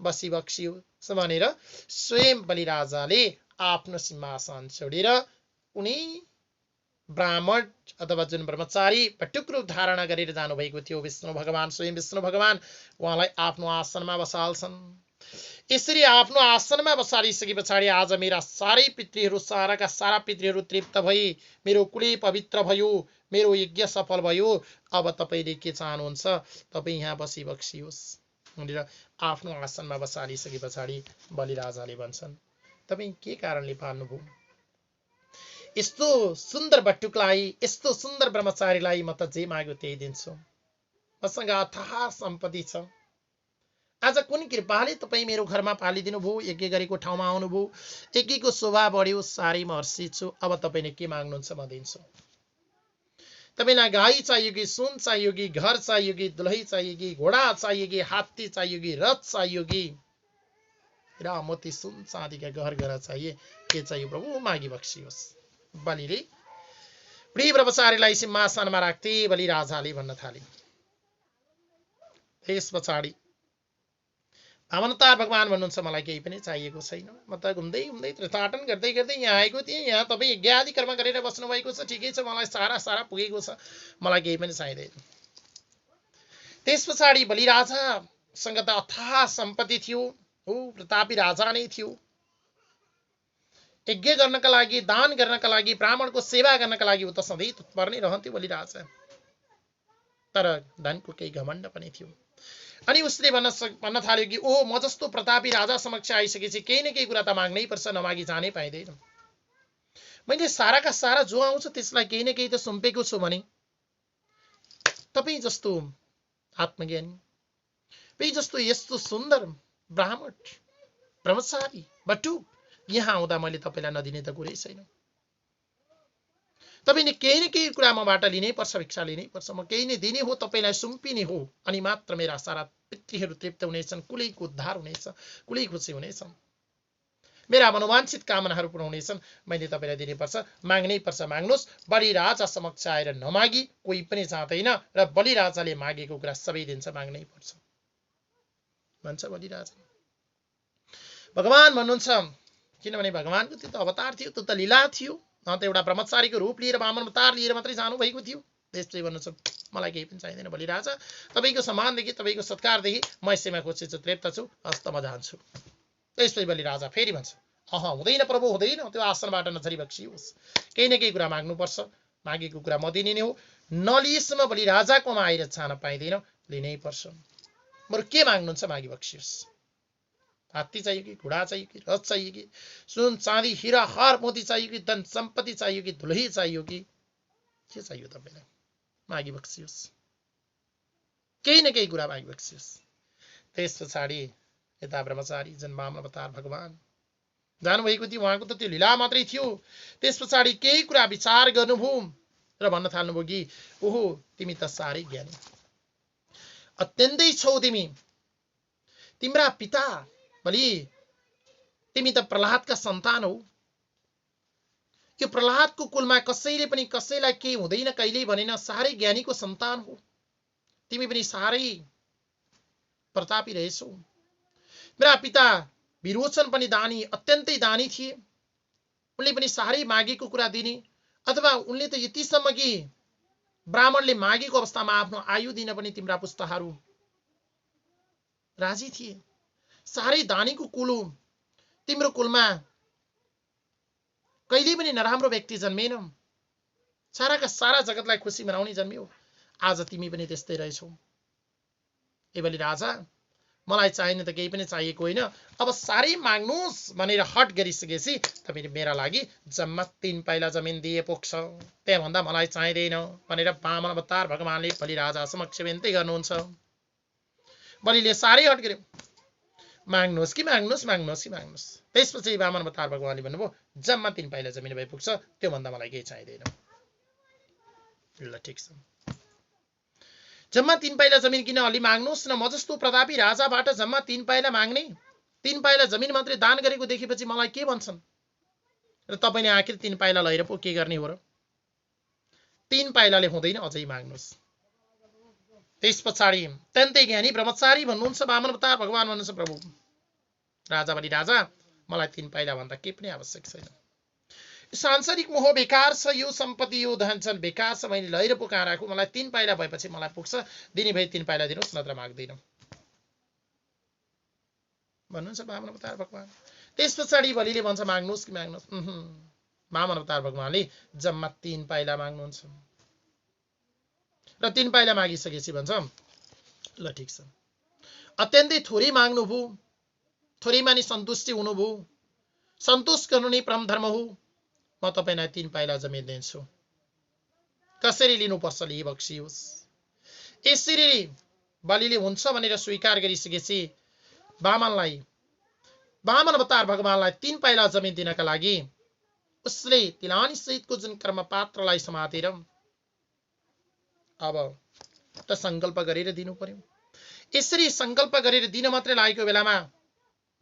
बसी बक्सियोस् भनेर स्वयं बलिराजाले आफ्नो सिंहासन छोडेर उनी ब्राह्मण अथवा जुन ब्रह्मचारी बटुक रूप धारणा गरेर जानुभएको थियो विष्णु भगवान, स्वयं विष्णु भगवान उहाँलाई आफ्नो आसनमा बसाल्छन्। यसरी आफ्नो आसनमा बसालिसके पछाडि आज मेरा सारै पितृहरू, साराका सारा पितृहरू तृप्त भए, मेरो कुलै पवित्र भयो, मेरो यज्ञ सफल भयो। अब तपाईँले के चाहनुहुन्छ, तपाईँ यहाँ बसी बक्सियोस् भनेर आफ्नो आसनमा बसालिसके पछाडि बलिराजाले भन्छन्, तपाईँ के कारणले पाल्नुभयो? यस्तो सुन्दर बटुकलाई, यस्तो सुन्दर ब्रह्मचारीलाई म त जे माग्यो त्यही दिन्छु, मसँग अथाह सम्पत्ति छ। आज कुन कृपाले तपाईँ मेरो घरमा पालिदिनु भयो, यज्ञ गरेको ठाउँमा आउनुभयो, यज्ञको शोभा बढ्यो, साह्रै म हर्षित छु। अब तपाईँले के माग्नुहुन्छ म दिन्छु। तपाईँलाई गाई चाहियो कि सुन चाहियो कि घर चाहियो कि दुलही चाहियो कि घोडा चाहियो कि हात्ती चाहियो कि रथ चाहियो कि हीरा मोती सुन चाँदीका गहर चाहिए, के चाहियो प्रभु मागी बक्सियोस्। बलिले प्रिय ब्रह्मचारीलाई सिंहासनमा राख्थे बलिराजाले भन्न थाले। त्यस पछाडि वामनतार भगवान भन्नुहुन्छ, मलाई केही पनि चाहिएको छैन, म त घुम्दै घुम्दै तीर्थाटन गर्दै गर्दै यहाँ आएको थिएँ, यहाँ तपाईँ यज्ञ आदि कर्म गरेर बस्नु भएको छ, ठिकै छ, मलाई सारा पुगेको छ, मलाई केही पनि चाहिँदैन। त्यस पछाडि बलिराजासँग त अथाह सम्पत्ति थियो, ऊ प्रतापी राजा नै थियो। यज्ञ गर्नका लागि, दान गर्नका लागि, ब्राह्मणको सेवा गर्नका लागि ऊ त सधैँ तत्पर नै रहन्थ्यो बलिराजा। तर धनको केही घमण्ड पनि थियो। अनि उसले भन्न थाल्यो कि ओ म जस्तो प्रतापी राजा समक्ष आइसकेपछि केही न केही कुरा त माग्नै पर्छ, नमागी जानै पाइँदैन। मैले साराका सारा जो आउँछ त्यसलाई केही न केही त सुम्पेको छु भने तपाईँ जस्तो आत्मज्ञानी, तपाईँ जस्तो यस्तो सुन्दर ब्राह्मण ब्रह्मचारी बटुक यहाँ आउँदा मैले तपाईँलाई नदिने त कुरै छैन। तपाईँले केही न केही कुरा मबाट लिनै पर्छ, भिक्षा लिनै पर्छ, म केही नै दिने हो, तपाईँलाई सुम्पिने हो, अनि मात्र मेरा सारा पितृहरू तृप्त हुनेछन्, कुलैको उद्धार हुनेछ, कुलै खुसी हुनेछन्, मेरा मनोवाञ्छित कामनाहरू पूर्ण हुनेछन्। मैले तपाईँलाई दिनुपर्छ, माग्नै पर्छ, माग्नुहोस्। बलिराजा समक्ष आएर नमागी कोही पनि जाँदैन र बलिराजाले मागेको कुरा सबै दिन्छ, माग्नै पर्छ भन्छ बलिराजा। भगवान भन्नुहुन्छ, किनभने भगवानको त्यो त अवतार थियो, त्यो त लीला थियो, त एउटा ब्रह्मचारीको रूप लिएर वामन अवतार लिएर मात्रै जानुभएको थियो। त्यसपछि भन्नुहुन्छ मलाई केही पनि चाहिँदैन बलिराजा, तपाईँको सम्मानदेखि तपाईँको सत्कारदेखि म यसैमा खुसी छु, तृप्त छु, हस्त म जान्छु। त्यसपछि बलिराजा फेरि भन्छ हुँदैन प्रभु, हुँदैन, त्यो आसनबाट नझरी बक्सियोस्, केही न केही कुरा माग्नुपर्छ, मागेको कुरा म दिने नै हो। नलिएसम्म बलिराजाकोमा आएर छान पाइँदैन, लिनै पर्छ। बरु के माग्नुहुन्छ मागी बक्सियोस्। हात्ती चाहियो कि, घोडा चाहियो कि, रथ चाहियो कि, सुन चाँदी हिरा हार मोती चाहियो कि, धन सम्पत्ति चाहियो कि, दुलही चाहियो कि, के चाहियो तपाईँलाई, मागी बक्सियोस्, केही न केही कुरा मागी बक्सियोस्। त्यस पछाडि यता ब्रह्मचारी जुन वामन अवतार भगवान जानुभएको थियो, उहाँको त त्यो लीला मात्रै थियो। त्यस पछाडि केही कुरा विचार गर्नुभयो र भन्न थाल्नुभयो कि ओहो तिमी त साह्रै ज्ञानी, अत्यन्तै छौ तिमी, तिम्रा पिता बलि तिमी त प्रहलादका सन्तान हौ। यो प्रहलादको कुलमा कसैले पनि कसैलाई केही हुँदैन कहिल्यै भनेन, साह्रै ज्ञानीको सन्तान हो, तिमी पनि साह्रै प्रतापी रहेछौ। मेरा पिता विरोचन पनि दानी, अत्यन्तै दानी थिए, उनले पनि साह्रै मागेको कुरा दिने, अथवा उनले त यतिसम्म कि ब्राह्मणले मागेको अवस्थामा आफ्नो आयु दिन पनि तिम्रा पुस्ताहरू राजी थिए। साह्रै दानीको कुल हो, तिम्रो कुलमा कहिल्यै पनि नराम्रो व्यक्ति जन्मेन, साराका सारा जगतलाई खुसी बनाउने जन्मियो। आज तिमी पनि त्यस्तै रहेछौ। ए बलिराजा, मलाई चाहिने त केही पनि चाहिएको होइन, अब साह्रै माग्नुहोस् भनेर हट गरिसकेपछि तपाईले मेरा लागि जम्मा 3 पाइला जमिन दिए पुग्छ, त्यहाँभन्दा मलाई चाहिँदैन भनेर वामन अवतार भगवानले बलिराजा समक्ष बिन्ती गर्नुहुन्छ। बलिले साह्रै हट गर्यो, माग्नुहोस् कि माग्नुहोस्, माग्नुहोस् कि माग्नुहोस्। त्यसपछि वामन अवतार भगवानले भन्नुभयो जम्मा 3 पाइला जमिन भए पुग्छ, त्योभन्दा मलाई केही चाहिँदैन। ल ठिक छ, जम्मा 3 पाइला जमिन किन, अलि माग्नुहोस् न, म जस्तो प्रतापी राजाबाट जम्मा 3 पाइला माग्ने, 3 पाइला जमिन मात्रै दान गरेको देखेपछि मलाई के भन्छन् र तपाईँले आखिर 3 पाइला लिएर पो के गर्ने हो र? 3 पाइलाले हुँदैन, अझै माग्नुहोस्। त्यस पछाडि अत्यन्तै ज्ञानी ब्रह्मचारी भन्नुहुन्छ वामन अवतार भगवान भन्नुहुन्छ प्रभु राजा बलिराजा, मलाई 3 पाइला भन्दा केही पनि आवश्यक छैन, सांसारिक मोह बेकार छ, यो सम्पत्ति यो धन छन् बेकार छ, मैले लिएर पो कहाँ राखु, मलाई 3 पाइला भएपछि मलाई पुग्छ, दिने भए 3 पाइला दिनुहोस्, नत्र माग्दैन भन्नुहुन्छ वामन अवतार भगवान। त्यस पछाडि बलिले भन्छ माग्नुहोस् कि माग्नुहोस्। वामन अवतार भगवानले जम्मा 3 पाइला माग्नुहुन्छ र 3 पाइला मागिसकेपछि भन्छ ल ठिक छ, अत्यन्तै थोरै माग्नुभयो, थोरैमा नि सन्तुष्टि हुनुभयो, सन्तोष गर्नु नै परम धर्म हो, म तपाईलाई 3 पाइला जमिन दिन्छु, कसरी लिनुपर्छ लिए बक्सियोस्। यसरी बलिले हुन्छ भनेर स्वीकार गरिसकेपछि वामन अवतार भगवानलाई 3 पाइला जमिन दिनका लागि उसले तिलानी सहितको जुन कर्म पात्रलाई समातेर अब त संकल्प गरेर दिनु पर्यो। यसरी संकल्प गरेर दिन मात्रै लागेको बेलामा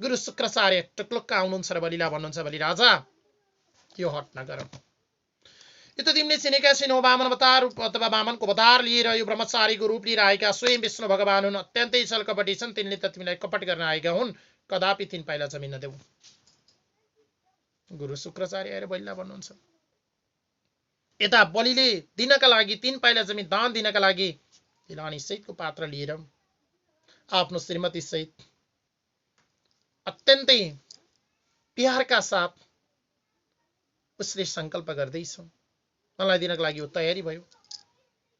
गुरु शुक्राचार्य टुक्लुक्क आउनुहुन्छ र बलिलाई भन्नुहुन्छ बलिराजा यो हट नगर, यो त तिमीले चिनेका छैनौ, वामन अवतार अथवा वामनको अवतार लिएर यो ब्रह्मचारीको रूप लिएर आएका स्वयं विष्णु भगवान हुन्, अत्यन्तै छलकपटी छन्, तिनले त तिमीलाई कपट गर्न आएका हुन्, कदापि 3 पाइला जमिन नदेऊ। गुरु शुक्राचार्य आएर बलिलाई भन्नुहुन्छ। यता बलिले दिनका लागि 3 पाइला जमिन दान दिनका लागि तिलानी सहितको पात्र लिएर आफ्नो श्रीमती सहित अत्यन्तै प्यारका साथ उसले संकल्प गर्दैछ, मलाई दिनको लागि तयारी भयो,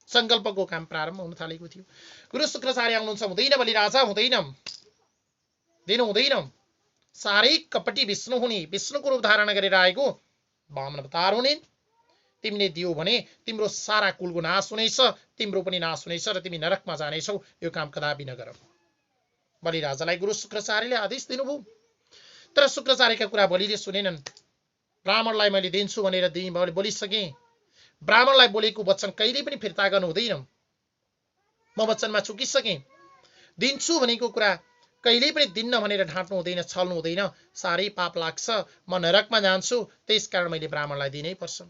संकल्पको काम प्रारम्भ हुन थालेको थियो। गुरु शुक्राचार्य आउनुहुन्छ, हुँदैन बलिराजा, हुँदैन, दिनु हुँदैन, साह्रै कपटी विष्णु हुने, विष्णुको रूप धारण गरेर आएको वामन अवतार हुने, तिमीले दियो भने तिम्रो सारा कुलको नाश हुनेछ, तिम्रो पनि नाश हुनेछ र तिमी नरकमा जानेछौ, यो काम कदापि नगर। बलिराजालाई गुरु शुक्राचार्यले आदेश दिनुभयो, तर शुक्राचार्यका कुरा बलिले सुनेनन्। ब्राह्मणलाई मैले दिन्छु भनेर बोलिसके, ब्राह्मणलाई बोलेको वचन कहिल्यै पनि फिर्ता गर्नु हुँदैन, म वचनमा चुकिसके, दिन्छु भनेको कुरा कहिल्यै पनि दिन्न भनेर ढाँट्नु हुँदैन, छल्नु हुँदैन, साह्रै पाप लाग्छ, म नरकमा जान्छु, त्यसकारण मैले ब्राह्मणलाई दिनै पर्छ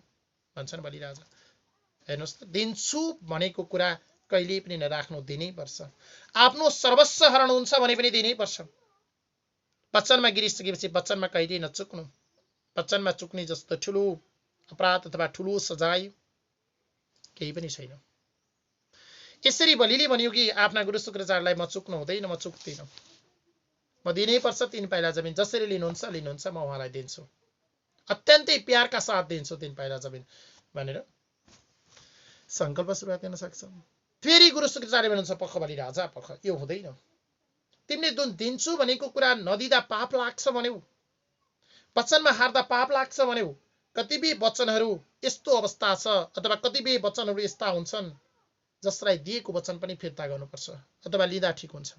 भन्छन् बलिराजा। हेर्नुहोस् त, दिन्छु भनेको कुरा कहिल्यै पनि नराख्नु, दिनै पर्छ, आफ्नो सर्वस्व हरण हुन्छ भने पनि दिनै पर्छ। वचनमा गिरिसकेपछि वचनमा कहिल्यै नचुक्नु, वचनमा चुक्ने जस्तो ठुलो अपराध अथवा ठुलो सजाय केही पनि छैन। यसरी बलिले भन्यो कि आफ्ना गुरु शुक्राचार्यलाई म चुक्नु हुँदैन, म चुक्दिनँ, म दिनै पर्छ 3 पाइला जमिन, जसरी लिनुहुन्छ म उहाँलाई दिन्छु, अत्यन्तै प्यारका साथ दिन्छु 3 पाइला जमिन भनेर संकल्प सुरुवात गर्न सक्छ। फेरि गुरु शुक्राचार्य भन्नुहुन्छ पख बलि राजा पख, यो हुँदैन, तिमीले जुन दिन्छु भनेको कुरा नदिँदा पाप लाग्छ भन्यौ, वचनमा हार्दा पाप लाग्छ भन्यौ। कतिपय वचनहरू यस्तो अवस्था छ अथवा कतिपय वचनहरू यस्ता हुन्छन् जसलाई दिएको वचन पनि फिर्ता गर्नुपर्छ अथवा लिँदा ठिक हुन्छ।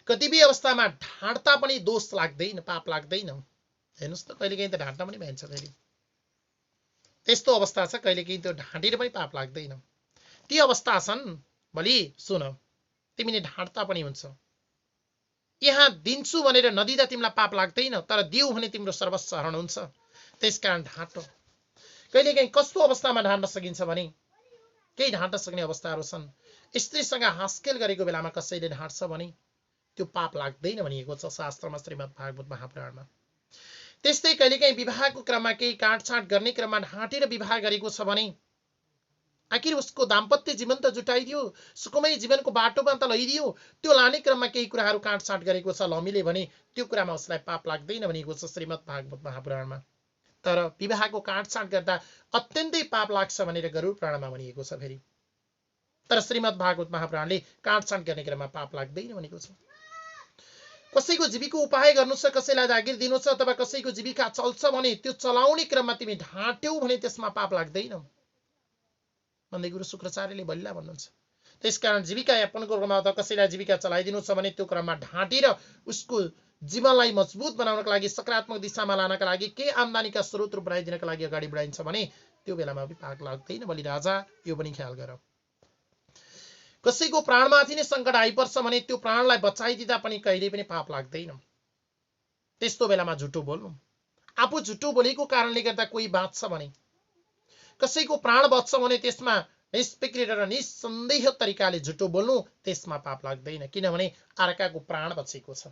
कतिपय अवस्थामा ढाँट्दा पनि दोष लाग्दैन, पाप लाग्दैन। हेर्नुहोस् त कहिलेकाहीँ त ढाँट्न पनि भइन्छ, फेरि त्यस्तो अवस्था छ कहिलेकाहीँ त्यो ढाँटेर पनि पाप लाग्दैन। ती अवस्था छन् भली सुन, तिमीले ढाँट्दा पनि हुन्छ। यहाँ दिन्छु भनेर नदिँदा तिमीलाई पाप लाग्दैन, तर दिउ भने तिम्रो सर्वस्व हरण हुन्छ, त्यसकारण ढाँटो। कहिलेकाहीँ कस्तो अवस्थामा ढाँट्न सकिन्छ भने केही ढाँट्न सक्ने अवस्थाहरू छन्। स्त्रीसँग हाँसखेल गरेको बेलामा कसैले ढाँट्छ भने त्यो पाप लाग्दैन भनिएको छ शास्त्रमा, श्रीमद् भागवत महापुराणमा। त्यस्तै कहिलेकाहीँ विवाहको क्रममा केही काटछाँट गर्ने क्रममा ढाँटेर विवाह गरेको छ भने आखिर उसको दाम्पत्य जीवन त जुटाइदियो, सुखमय जीवनको बाटोमा त लैदियो, त्यो लाने क्रममा केही कुराहरू काटछाँट गरेको छ लमिले भने त्यो कुरामा उसलाई पाप लाग्दैन भनिएको छ श्रीमद् भागवत महापुराणमा। तर विवाहको काटछाँट गर्दा अत्यन्तै पाप लाग्छ भनेर गरुड पुराणमा भनिएको छ फेरि। तर श्रीमद् भागवत महापुराणले काटछाँट गर्ने क्रममा पाप लाग्दैन भनेको छ। कसैको जीविका उपाय गर्नु छ, कसैलाई जागिर दिनु छ अथवा कसैको जीविका चल्छ भने त्यो चलाउने क्रममा तिमी ढाँट्यौ भने त्यसमा पाप लाग्दैन भन्दै गुरु शुक्राचार्यले बलिलाई भन्नुहुन्छ। त्यसकारण जीविका यापनको क्रममा अथवा कसैलाई जीविका चलाइदिनु छ भने त्यो क्रममा ढाँटेर उसको जीवनलाई मजबुत बनाउनका लागि, सकारात्मक दिशामा लानका लागि, केही आम्दानीका स्रोत बनाइदिनका लागि अगाडि बढाइन्छ भने त्यो बेलामा पनि पाप लाग्दैन बलि राजा, यो पनि ख्याल गर। कसैको प्राणमाथि नै सङ्कट आइपर्छ भने त्यो प्राणलाई बचाइदिँदा पनि कहिल्यै पनि पाप लाग्दैन। त्यस्तो बेलामा झुटो बोल्नु, आफू झुटो बोलेको कारणले गर्दा कोही बाँच्छ भने, कसैको प्राण बच्छ भने त्यसमा निष्फिक्र र निसन्देह तरिकाले झुटो बोल्नु, त्यसमा पाप लाग्दैन, किनभने अर्काको प्राण बचेको छ।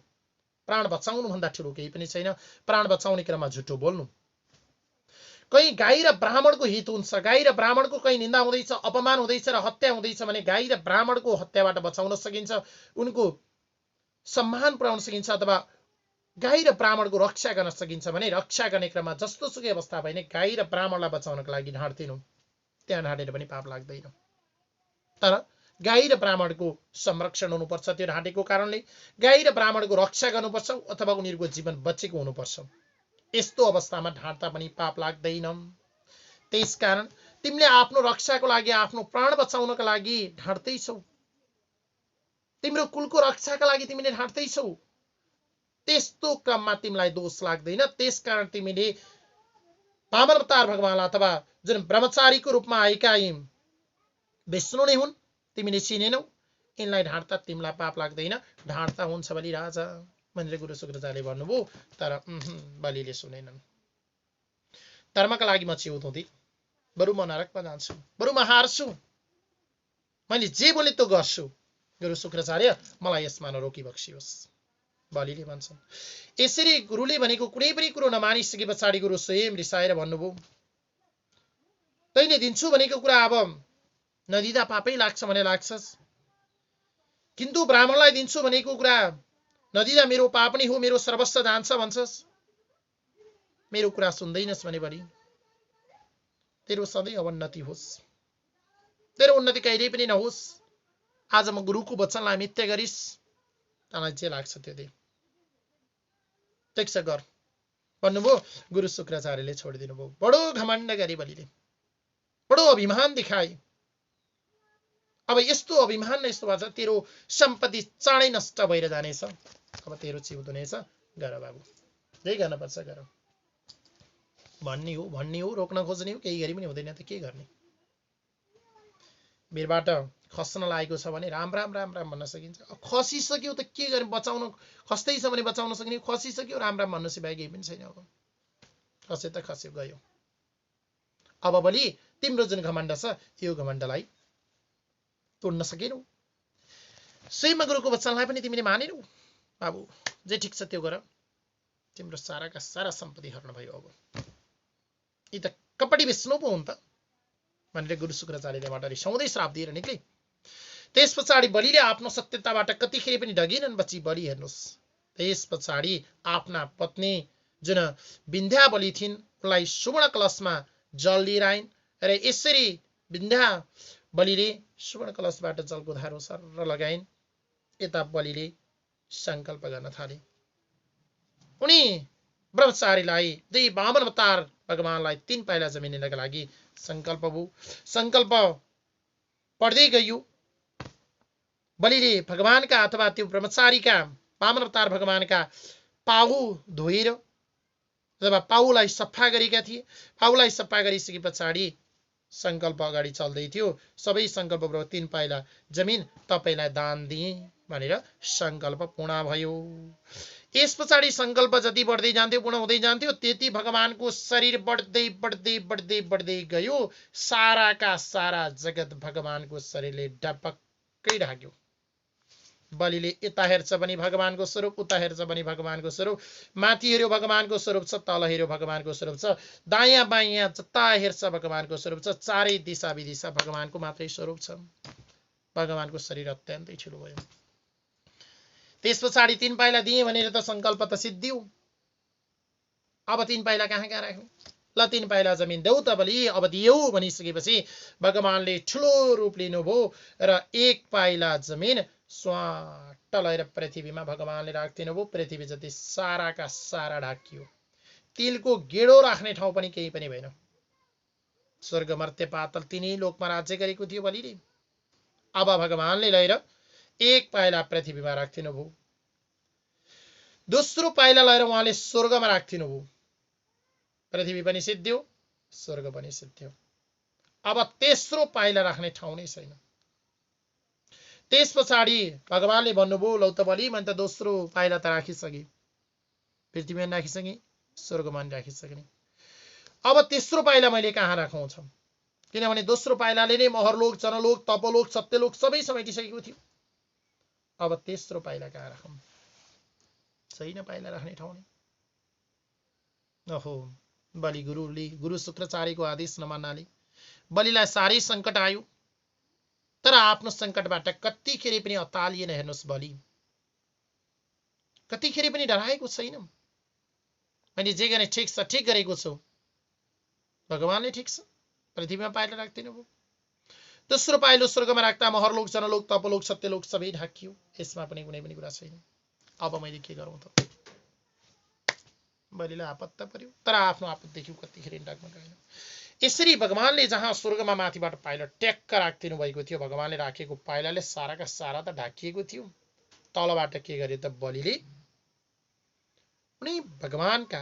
प्राण बचाउनु भन्दा ठुलो केही पनि छैन प्राण बचाउने क्रममा झुटो बोल्नु। कहीँ गाई र ब्राह्मणको हित हुन्छ, गाई र ब्राह्मणको कहीँ निन्दा हुँदैछ, अपमान हुँदैछ र हत्या हुँदैछ भने गाई र ब्राह्मणको हत्याबाट बचाउन सकिन्छ, उनको सम्मान पुर्याउन सकिन्छ अथवा गाई र ब्राह्मणको रक्षा गर्न सकिन्छ भने रक्षा गर्ने क्रममा जस्तो सुकै अवस्था भए नि गाई र ब्राह्मणलाई बचाउनको लागि ढाँट्दिनु, त्यहाँ ढाँटेर पनि पाप लाग्दैन। तर गाई र ब्राह्मणको संरक्षण हुनुपर्छ, त्यो ढाँटेको कारणले गाई र ब्राह्मणको रक्षा गर्नुपर्छ अथवा उनीहरूको जीवन बचेको हुनुपर्छ। यस्तो अवस्थामा ढाँट्दा पनि पाप लाग्दैन। त्यसकारण तिमीले आफ्नो रक्षाको लागि, आफ्नो प्राण बचाउनका लागि ढाँट्दैछौ, तिम्रो कुलको रक्षाका लागि तिमीले ढाँट्दैछौ, त्यस्तो क्रममा तिमीलाई दोष लाग्दैन। त्यसकारण तिमीले वामन अवतार भगवानलाई अथवा जुन ब्रह्मचारीको रूपमा आएका विष्णु नै हुन्, तिमीले चिनेनौ, यिनलाई ढाँट्दा तिमीलाई पाप लाग्दैन, ढाँट्दा हुन्छ बलि राजा भनेर गुरु शुक्राचार्यले भन्नुभयो। तर बलिले सुनेनन्। धर्मका लागि म चिउत हुँदै, बरु म नरकमा जान्छु, बरु म हार्छु, मैले जे बोले त्यो गर्छु, गुरु शुक्राचार्य मलाई यसमा नरोकी बक्सियोस् बलिले भन्छन्। यसरी गुरुले भनेको कुनै पनि कुरो नमानिसके पछाडि गुरु स्वयं रिसाएर भन्नुभयो, तैँले दिन्छु भनेको कुरा अब नदिँदा पापै लाग्छ भने लाग्छस्, किन्तु ब्राह्मणलाई दिन्छु भनेको कुरा नदिँदा मेरो पाप नै हो, मेरो सर्वस्व जान्छ भन्छस्, मेरो कुरा सुन्दैनस् भने बलि तेरो सधैँ अवन्नति होस्, तेरो उन्नति कहिल्यै पनि नहोस्। आज म गुरुको वचनलाई मिथ्या गरिस्, तँलाई जे लाग्छ त्यो दे, त्यक्ष गर भन्नुभयो। गुरु शुक्राचार्यले छोडिदिनु भयो। बडो घमण्ड गरे बलिले, बडो अभिमान देखाए। अब यस्तो अभिमान नै यस्तो भन्छ, तेरो सम्पत्ति चाँडै नष्ट भएर जानेछ, अब तेरो चिउत हुनेछ, गर बाबु, जे गर्नुपर्छ गर भन्ने हो, रोक्न खोज्ने हो, केही गरी पनि हुँदैन त के गर्ने। मेरबाट खस्न लागेको छ भने राम राम राम राम भन्न सकिन्छ, खसिसक्यो त के गर्ने, बचाउन खस्दैछ भने बचाउन सकिने, खसिसक्यो राम राम भन्नु सिवाय केही पनि छैन। अब खसे त खस्यो गयो। अब बलि तिम्रो जुन घमण्ड छ यो घमण्डलाई तोड्न सकेनौ, स्वयं गुरुको वचनलाई पनि तिमीले मानेनौ, बाबु जे ठिक छ त्यो गर, तिम्रो साराका सारा सम्पत्ति हरण भयो। अब यी त कपटी विष्णु पो हुन् त भनेर गुरु शुक्राचार्यलेबाट रिसाउँदै श्राप दिएर निक्ले। त्यस पछाडि बलिले आफ्नो सत्यताबाट कतिखेर पनि डगिनन् बच्ची बलि हेर्नुहोस्। त्यस पछाडि आफ्ना पत्नी जुन विन्ध्या बलि थिइन् उनलाई सुवर्ण कलशमा जल लिएर आइन् र यसरी विन्ध्या बलिले सुवर्ण कलशबाट जलको धारो सर लगाइन्। यता बलिले संकल्प गर्न थाले। उनी ब्रह्मचारीलाई दुई वामन अवतार भगवानलाई 3 पाइला जमिन लिनका लागि संकल्प भयो। संकल्प पढ्दै गयो। बलिले भगवानका अथवा त्यो ब्रह्मचारीका वामन अवतार भगवानका पाउ धोएर अथवा पाउलाई सफा गरेका थिए। पाउलाई सफा गरिसके पछाडि संकल्प अगाडि चल्दै थियो। सबै संकल्पबाट 3 पाइला जमिन तपाईलाई दान दिए भनेर संकल्प पूर्ण भयो। यस पछाडि संकल्प जति बढ्दै जान्थ्यो पूर्ण हुँदै जान्थ्यो त्यति भगवानको शरीर बढ्दै बढ्दै बढ्दै बढ्दै गयो। साराका सारा जगत भगवानको शरीरले ढपक्कै ढाक्यो। बलिले यता हेर्छ भने भगवानको स्वरूप, उता हेर्छ भने भगवानको स्वरूप, माथि हेर्यो भगवानको स्वरूप छ, तल हेर्यो भगवानको स्वरूप छ, दायाँ बायाँ जता हेर्छ भगवानको स्वरूप छ, चारै दिशा विदिशा भगवानको मात्रै स्वरूप छ। भगवानको शरीर अत्यन्तै ठुलो भयो। त्यस पछाडि 3 पाइला दिए भनेर त संकल्प त सिद्धियो। अब 3 पाइला कहाँ कहाँ राख्ने? ल 3 पाइला जमिन देऊ त बलि, अब दियौ भनिसकेपछि भगवानले ठुलो रूप लिनुभयो र 1 पाइला जमिन स्वाट लगाएर पृथ्वीमा भगवानले राखिदिनु भयो। पृथ्वी जति साराका सारा ढाकियो। तिलको गेडो राख्ने ठाउँ पनि केही पनि भएन। स्वर्ग मर्त्य पातल तिनै लोकमा राज्य गरेको थियो बलिले। अब भगवानले लिएर 1 पाइला पृथ्वीमा राखिदिनु भयो। दोस्रो पाइला लिएर उहाँले स्वर्गमा राखिदिनु भयो। पृथ्वी पनि सिद्धियो, स्वर्ग पनि सिद्धियो। अब तेस्रो पाइला राख्ने ठाउँ नै छैन। त्यस पछाडि भगवानले भन्नुभयो लौ त बलि मैले त दोस्रो पाइला त राखिसके, पृथ्वीमा राखिसके, स्वर्गमा राखिसके। अब तेस्रो पाइला मैले कहाँ राखौँ छ? किनभने दोस्रो पाइलाले नै महरलोक, जनलोक, तपलोक, सत्यलोक सबै समेटिसकेको थियो। अब तेस्रो पाइला कहाँ राखौँ? छैन पाइला राख्ने ठाउँ नै। ओहो, बलि गुरु शुक्राचार्यको आदेश नमान्नाले बलिलाई साह्रै सङ्कट आयो। तर आफ्नो सङ्कटबाट कतिखेर पनि अतालिएन। हेर्नुहोस् बलि कतिखेर पनि डराएको छैन। मैले जे गर्ने ठिक छ, ठिक गरेको छु, भगवानले ठिक छ, पृथ्वीमा पाइला राख्दिनु भयो। दोस्रो पाइलो स्वर्गमा राख्दा महरलोक, जनलोक, तपलोक, सत्यलोक सबै ढाकियो। यसमा पनि कुनै पनि कुरा छैन। अब मैले के गरौँ त? बलिलाई आपत्ति पर्यो। तर आफ्नो आपत्ति देखियो कतिखेर डाक्न गएन। यसरी भगवानले जहाँ स्वर्गमा माथिबाट पाइला ट्याक्क राखिदिनु भएको थियो, भगवानले राखेको पाइलाले साराका सारा त ढाकिएको थियो। तलबाट के गर्यो त बलिले उनी भगवानका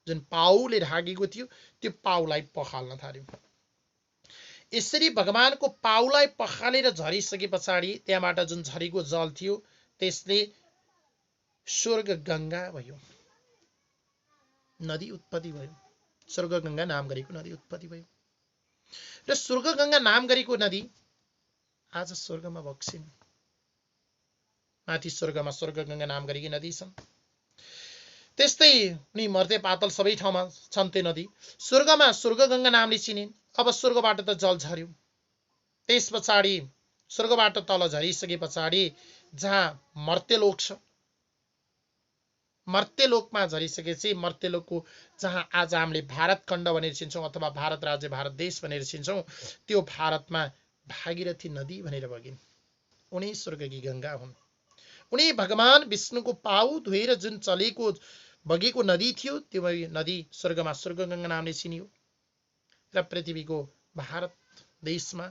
जुन पाउले ढाकेको थियो त्यो पाउलाई पखाल्न थाल्यो। यसरी भगवानको पाउलाई पखालेर झरिसके पछाडि त्यहाँबाट जुन झरेको जल थियो त्यसले स्वर्ग गङ्गा भयो, नदी उत्पत्ति भयो। स्वर्ग गङ्गा नाम गरेको नदी उत्पत्ति भयो। र स्वर्ग गङ्गा नाम गरेको नदी आज स्वर्गमा बग्छिन्। माथि स्वर्गमा स्वर्ग गङ्गा नाम गरेकी नदी छन्। त्यस्तै उनी मर्त्य पातल सबै ठाउँमा छन् त्यो नदी। स्वर्गमा स्वर्ग गङ्गा नामले चिनिन्। अब स्वर्गबाट त जल झर्यो। त्यस पछाडि स्वर्गबाट तल झरिसके पछाडि जहाँ मर्त्यलोक छ, मर्त्यलोकमा झरिसकेपछि मर्त्यलोकको जहाँ आज हामीले भारत खण्ड भनेर चिन्छौँ अथवा भारत राज्य, भारत देश भनेर चिन्छौँ, त्यो भारतमा भागीरथी नदी भनेर बगिन्। उनी स्वर्गकी गङ्गा हुन्। उनी भगवान विष्णुको पाउ धोएर जुन चलेको बगेको नदी थियो त्यो नदी स्वर्गमा स्वर्ग गङ्गा नामले चिनियो र पृथ्वीको भारत देशमा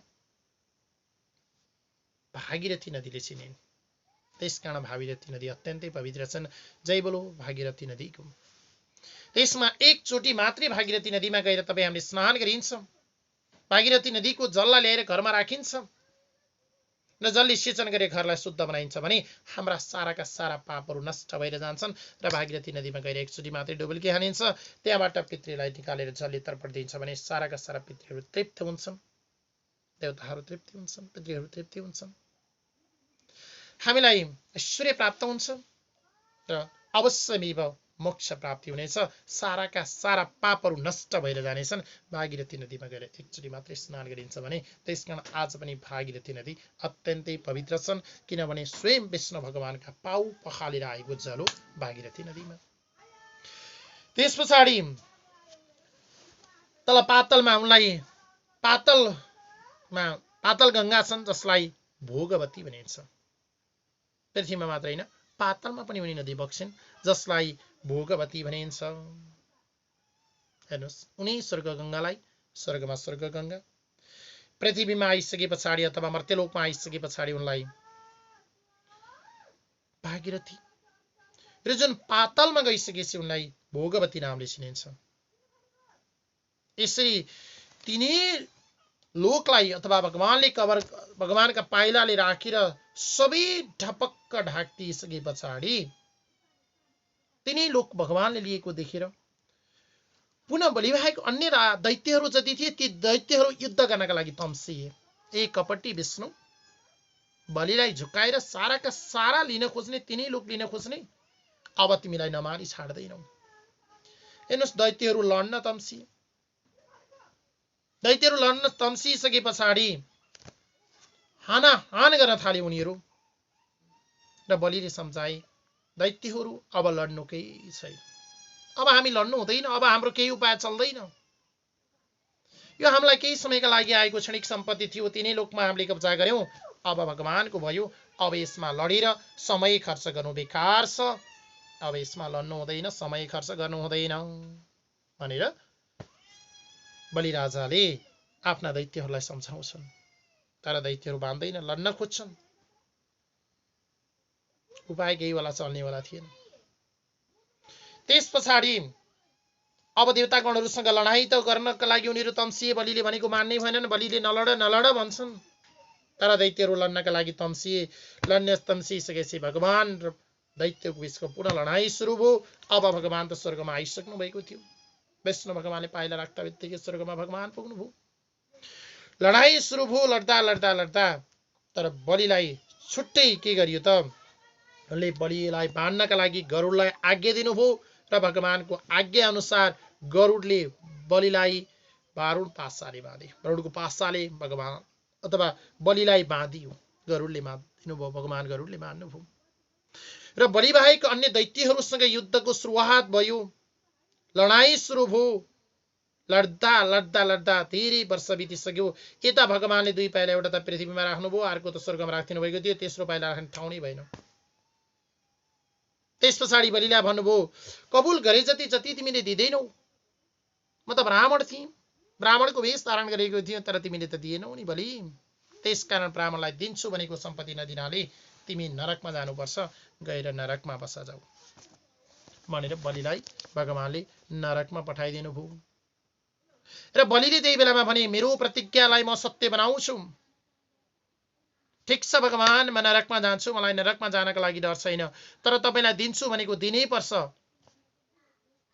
भागीरथी नदीले चिनिन्। त्यसकारण भागीरथी नदी अत्यन्तै पवित्र छन्। जय बोलो भागीरथी नदीको। त्यसमा एकचोटि मात्रै भागीरथी नदीमा गएर तपाईँ हामीले स्नान गरिन्छ। भागीरथी नदीको जललाई ल्याएर घरमा राखिन्छ र जलले सिंचन गरे घरलाई शुद्ध बनाइन्छ भने हाम्रा साराका सारा पापहरू नष्ट भएर जान्छन्। र भागीरथी नदीमा गएर एकचोटि मात्रै डुबुल्की हानिन्छ, त्यहाँबाट पितृलाई निकालेर जलले तर्पण दिन्छ भने साराका सारा पितृहरू तृप्त हुन्छन्, देवताहरू तृप्त हुन्छन्, पितृहरू तृप्त हुन्छन्, हामीलाई ऐश्वर्य प्राप्त हुन्छ र अवश्यमेव मोक्ष प्राप्ति हुनेछ, साराका सारा पापहरू नष्ट भएर जानेछन्। भागीरथी नदीमा गएर एकचोटि मात्रै स्नान गरिन्छ भने त्यसकारण आज पनि भागीरथी नदी अत्यन्तै पवित्र छन्, किनभने स्वयं विष्णु भगवानका पाउ पखालेर आएको जल हो भागीरथी नदीमा। त्यस पछाडि तल पातलमा उनलाई पातल गंगा छन्, जसलाई भोगवती भनिन्छ। पृथ्वीमा मात्र होइन, पातलमा पनि उनी नदी बग्छिन्, जसलाई भोगवती भनिन्छ। हेर्नुहोस्, उनी स्वर्गगंगालाई स्वर्गमा स्वर्गगंगा, पृथ्वीमा आइसके पछाडि अथवा मर्त्यलोकमा आइसके पछाडि उनलाई भागीरथी, र जुन पातलमा गइसकेपछि उनलाई भोगवती नामले चिनिन्छ। यसरी तिनी लोकलाई अथवा भगवानका पाइलाले राखेर सबै ढपक्क ढाक्दिसके पछाडि तिनी लोक भगवानले लिएको देखेर पुनः बलिबाहेक अन्य दैत्यहरू जति थिए ती दैत्यहरू युद्ध गर्नका लागि तम्सिए। एक कपटी विष्णु बलिलाई झुकाएर साराका सारा लिन खोज्ने, तिनी लोक लिन खोज्ने, अब तिमीलाई नमारी छाड्दैनौ। हेर्नुहोस्, दैत्यहरू लड्न तम्सिए। दैत्यहरू लड्न तम्सिसके पछाडि हानाहान गर्न थाले उनीहरू, र बलिले सम्झाए दैत्यहरू अब लड्नु केही छैन, अब हामी लड्नु हुँदैन, अब हाम्रो केही उपाय चल्दैन, यो हामीलाई केही समयका लागि आएको क्षणिक सम्पत्ति थियो, तिनै लोकमा हामीले कब्जा गर्यौं, अब भगवानको भयो, अब यसमा लडेर समय खर्च गर्नु बेकार छ, अब यसमा लड्नु हुँदैन, समय खर्च गर्नु हुँदैन भनेर बलिराजाले आफ्ना दैत्यहरूलाई सम्झाउँछन्। तर दैत्यहरू बाँध्दैन, लड्न खोज्छन्, उपाय केहीवाला चल्नेवाला थिएन। त्यस पछाडि अब देवतागणहरूसँग लडाईँ त गर्नका लागि उनीहरू तम्सिए, बलिले भनेको मान्ने भएनन्, बलिले नलड भन्छन्। तर दैत्यहरू लड्नका लागि तम्सिए, लड्न तम्सिसकेपछि भगवान र दैत्यको बीचको पुनः लडाईँ सुरु भयो। अब भगवान त स्वर्गमा आइसक्नु भएको थियो, विष्णु भगवानले पाइला राख्दा बित्तिकै स्वर्गमा भगवान पुग्नुभयो। लडाईँ सुरु भयो, लड्दा तर बलिलाई छुट्टै के गरियो त, उनले बलिलाई बाँध्नका लागि गरुडलाई आज्ञा दिनुभयो, र भगवानको आज्ञा अनुसार गरुडले बलिलाई बारुण पासाले बाँधे। गरुडको पासाले भगवान अथवा बलिलाई बाँधियो, गरुडले बाँधिनुभयो, भगवान गरुडले बाँध्नुभयो। र बलिबाहेक अन्य दैत्यहरूसँग युद्धको सुरुवात भयो, लडाईँ सुरु भयो। लड्दा धेरै वर्ष बितिसक्यो। यता भगवानले दुई पाइला, एउटा त पृथ्वीमा राख्नुभयो, अर्को त स्वर्गमा राख्दिनु भएको थियो, तेस्रो पाइला राख्ने ठाउँ नै भएन। त्यस पछाडि बलिलाई भन्नुभयो, कबुल गरे जति तिमीले दिँदैनौ, म त ब्राह्मण थिएँ, ब्राह्मणको वेश धारण गरेको थिएँ, तर तिमीले त दिएनौ नि बलि, त्यसकारण ब्राह्मणलाई दिन्छु भनेको सम्पत्ति नदिनाले तिमी नरकमा जानुपर्छ, गएर नरकमा बसा जाऊ भनेर बलिलाई भगवानले नरकमा पठाइदिनु भयो। र बलिले त्यही बेलामा भने, मेरो प्रतिज्ञालाई म सत्य बनाउँछु, ठिक छ भगवान, म नरकमा जान्छु, मलाई नरकमा जानका लागि डर छैन, तर तपाईलाई दिन्छु भनेको दिनै पर्छ।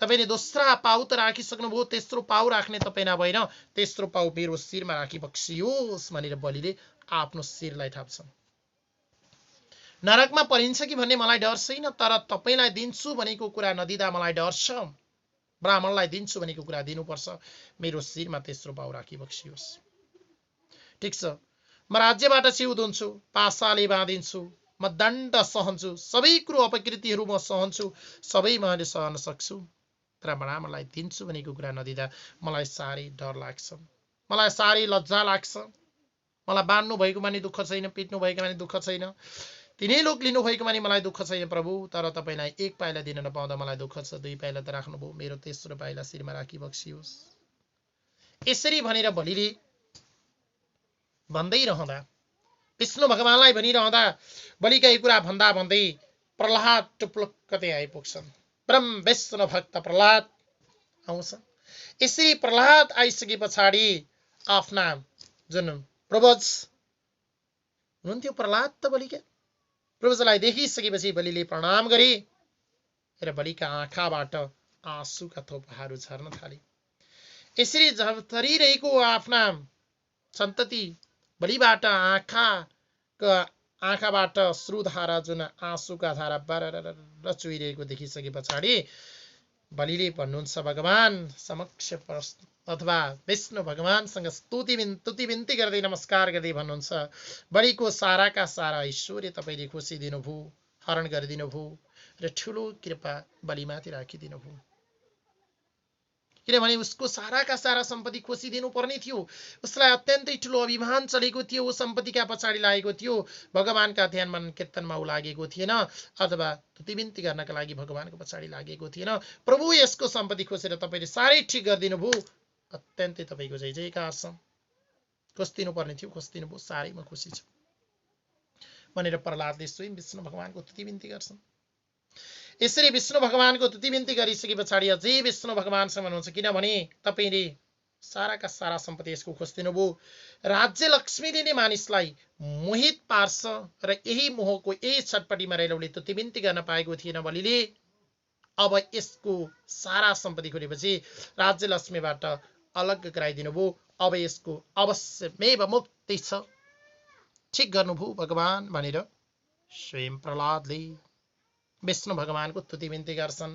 तपाईले दोस्रा पाउ त राखिसक्नुभयो, तेस्रो पाउ राख्ने तपाईँ नभएन, तेस्रो पाउ मेरो शिरमा राखी बक्सियोस् भनेर बलिले आफ्नो शिरलाई थाप्छ। नरकमा परिन्छ कि भन्ने मलाई डर छैन, तर तपाईलाई दिन्छु भनेको कुरा नदिँदा मलाई डर छ। ब्राह्मणलाई दिन्छु भनेको कुरा दिनुपर्छ, मेरो शिरमा तेस्रो पाउ राखी बक्सियोस्। ठिक छ, म राज्यबाट च्युत हुन्छु, पासाले बाँधिन्छु, म दण्ड सहन्छु, सबै कुरो अपकृतिहरू म सहन्छु, सबै मैले सहन सक्छु, तर ब्राह्मणलाई दिन्छु भनेको कुरा नदिँदा मलाई साह्रै डर लाग्छ, मलाई साह्रै लज्जा लाग्छ। मलाई बाँध्नु भएको मानि दुःख छैन, पिट्नु भएको मानि दुःख छैन, तिनै लोक लिनु भएको मानि मलाई दुःख छैन प्रभु, तर तपाईलाई एक पाइला दिन नपाउँदा मलाई दुःख छ, दुई पाइला त राख्नुभयो, मेरो तेस्रो पाइला शिरमा राखी बक्सियोस्। यसरी भनेर बलिले भन्दै रहँदा, विष्णु भगवानलाई भनिरहँदा बलिका यी कुरा भन्दा भन्दै प्रहलाद टुप्लुक्कते आइपुग्छन्। ब्रह्म विष्णु भक्त प्रहलाद आउँछ। यसरी प्रहलाद आइसके पछाडि आफ्ना जुन पूर्वज हुनुहुन्थ्यो, प्रहलाद त बलिका पूर्वजलाई देखिसकेपछि बलिले प्रणाम गरे र बलिका आँखाबाट आँसुका थोपाहरू झर्न थाले। यसरी झरिरहेको आफ्ना सन्तति बलिबाट आँखाका आँखाबाट श्रुधारा जुन आँसुका धारा बरर चुहिरहेको देखिसके पछाडि बलिले भन्नुहुन्छ भगवान समक्ष अथवा विष्णु भगवानसँग स्तुति बिन्ती गर्दै नमस्कार गर्दै भन्नुहुन्छ, बलिको साराका सारा ऐश्वर्य तपाईँले खोसिदिनुभयो, हरण गरिदिनुभयो र ठुलो कृपा बलिमाथि राखिदिनुभयो। किनभने उसको साराका सारा सम्पत्ति खोसिदिनु पर्ने थियो। उसलाई अत्यन्तै ठुलो अभिमान चलेको थियो, ऊ सम्पत्तिका पछाडि लागेको थियो, भगवानका ध्यान मनन कीर्तनमा ऊ लागेको थिएन, अथवा स्तुति बिन्ती गर्नका लागि भगवानको पछाडि लागेको थिएन। प्रभु यसको सम्पत्ति खोसेर तपाईँले साह्रै ठिक गरिदिनु भयो, अत्यन्तै तपाईँको जय जयकार छ। खोसिदिनु पर्ने थियो, खोसिदिनु भयो, साह्रै म खुसी छु भनेर प्रहलादले स्वयं विष्णु भगवानको स्तुति बिन्ती गर्छन्। यसरी विष्णु भगवानको स्तुति बिन्ती गरिसके पछाडि अझै विष्णु भगवानसँग भन्नुहुन्छ, किनभने तपाईँले साराका सारा सम्पत्ति यसको खोजिदिनु भयो, राज्य लक्ष्मीले नै मानिसलाई मोहित पार्छ र यही मोहको यही छटपटीमा रहेर उसले स्तुति बिन्ती गर्न पाएको थिएन बलिले। अब यसको सारा सम्पत्ति खोलेपछि राज्य लक्ष्मीबाट अलग गराइदिनु भयो, अब यसको अवश्यमेव मुक्ति छ, ठिक गर्नुभयो भगवान भनेर स्वयं प्रहलादले विष्णु भगवानको स्तुति बिन्ती गर्छन्।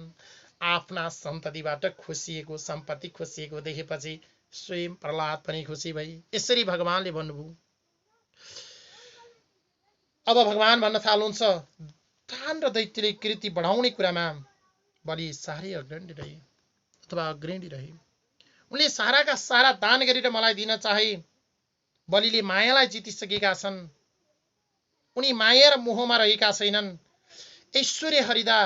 आफ्ना सन्ततिबाट खोसिएको सम्पत्ति खोसिएको देखेपछि स्वयं प्रहलाद पनि खुसी भए। यसरी भगवानले भन्नुभयो। अब भगवान भन्न थाल्नुहुन्छ, दान र दैत्यले कृति बढाउने कुरामा बलि साह्रै अग्रणी रहे अथवा अग्रणी रहे। उनले साराका सारा दान गरेर मलाई दिन चाहे। बलिले मायालाई जितिसकेका छन्, उनी माया र मोहमा रहेका छैनन्। ऐश्वर्य हरिदा,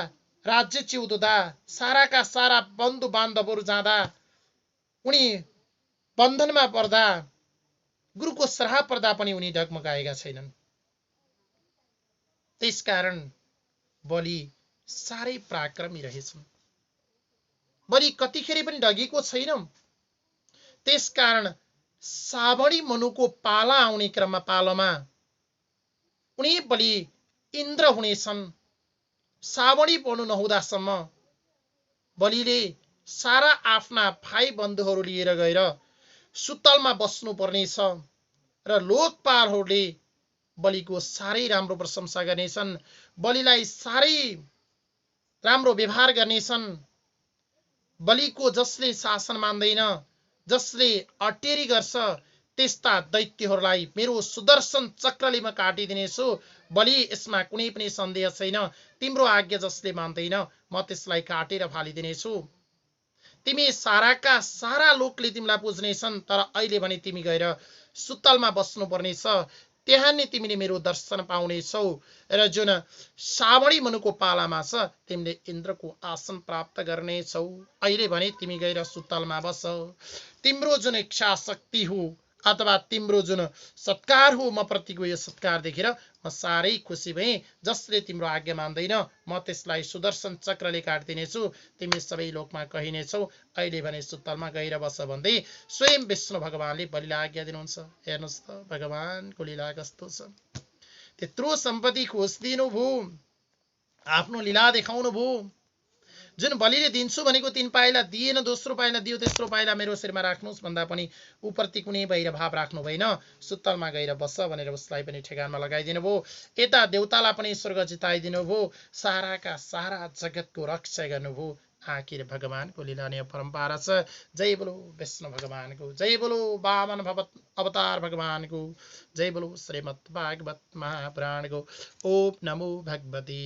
राज्य चिउदुदा, साराका सारा बन्धु बान्धवहरू जाँदा, उनी बन्धनमा पर्दा, गुरुको श्राप पर्दा पनि उनी डगमगाएका छैनन्। त्यसकारण बलि साह्रै पराक्रमी रहेछन्। बलि कतिखेर पनि डगेको छैन। त्यसकारण सावणी मनुको पाला आउने क्रममा पालोमा उनी बलि इन्द्र हुनेछन्। सावणी बनु नहुँदासम्म बलिले सारा आफ्ना भाइ बन्धुहरू लिएर गएर सुतलमा बस्नु पर्नेछ र लोकपालहरूले बलिको साह्रै राम्रो प्रशंसा गर्नेछन्, बलिलाई साह्रै राम्रो व्यवहार गर्नेछन्। बलिको जसले शासन मान्दैन, जसले अटेरी गर्छ, त्यस्ता दैत्यहरूलाई मेरो सुदर्शन चक्रले म काटिदिनेछु। बलि, यसमा कुनै पनि सन्देह छैन। तिम्रो आज्ञा जसले मान्दैन, म त्यसलाई काटेर फालिदिनेछु। तिमी साराका सारा लोकले तिमीलाई पुज्नेछन्, तर अहिले भने तिमी गएर सुतलमा बस्नु पर्नेछ। त्यहाँ नै तिमीले मेरो दर्शन पाउनेछौ र जुन सावणी मनुको पालामा छ तिमीले इन्द्रको आसन प्राप्त गर्नेछौ। अहिले भने तिमी गएर सुतलमा बस। तिम्रो जुन इच्छा शक्ति हो अथवा तिम्रो जुन सत्कार हो, म प्रतिको यो सत्कार देखेर म साह्रै खुसी भएँ। जसले तिम्रो आज्ञा मान्दैन, म त्यसलाई सुदर्शन चक्रले काटिदिनेछु। तिमी सबै लोकमा कहिनेछौ। अहिले भने सुतलमा गएर बस भन्दै स्वयं विष्णु भगवानले बलिलाई आज्ञा दिनुहुन्छ। हेर्नुहोस् त भगवानको लीला कस्तो छ। त्यत्रो सम्पत्ति खोजिदिनु भयो, आफ्नो लीला देखाउनु भयो। जुन बलिले दिन्छु भनेको 3 पाइला दिएन, दोस्रो पाइला दियो, तेस्रो पाइला मेरो शिरमा राख्नुहोस् भन्दा पनि उप्रति कुनै वैर भाव राख्नु भएन। सुतलमा गएर बस भनेर उसलाई पनि ठेगानमा लगाइदिनु भयो। यता देवतालाई पनि स्वर्ग जिताइदिनु भयो। साराका सारा जगतको रक्षा गर्नुभयो। आखिर भगवानको लीला नै परम्परा छ। जय बोलो विष्णु भगवानको, जय बोलो वामन अवतार भगवानको, जय बोलो श्रीमद् भागवत महापुराणको। ओम नमो भगवते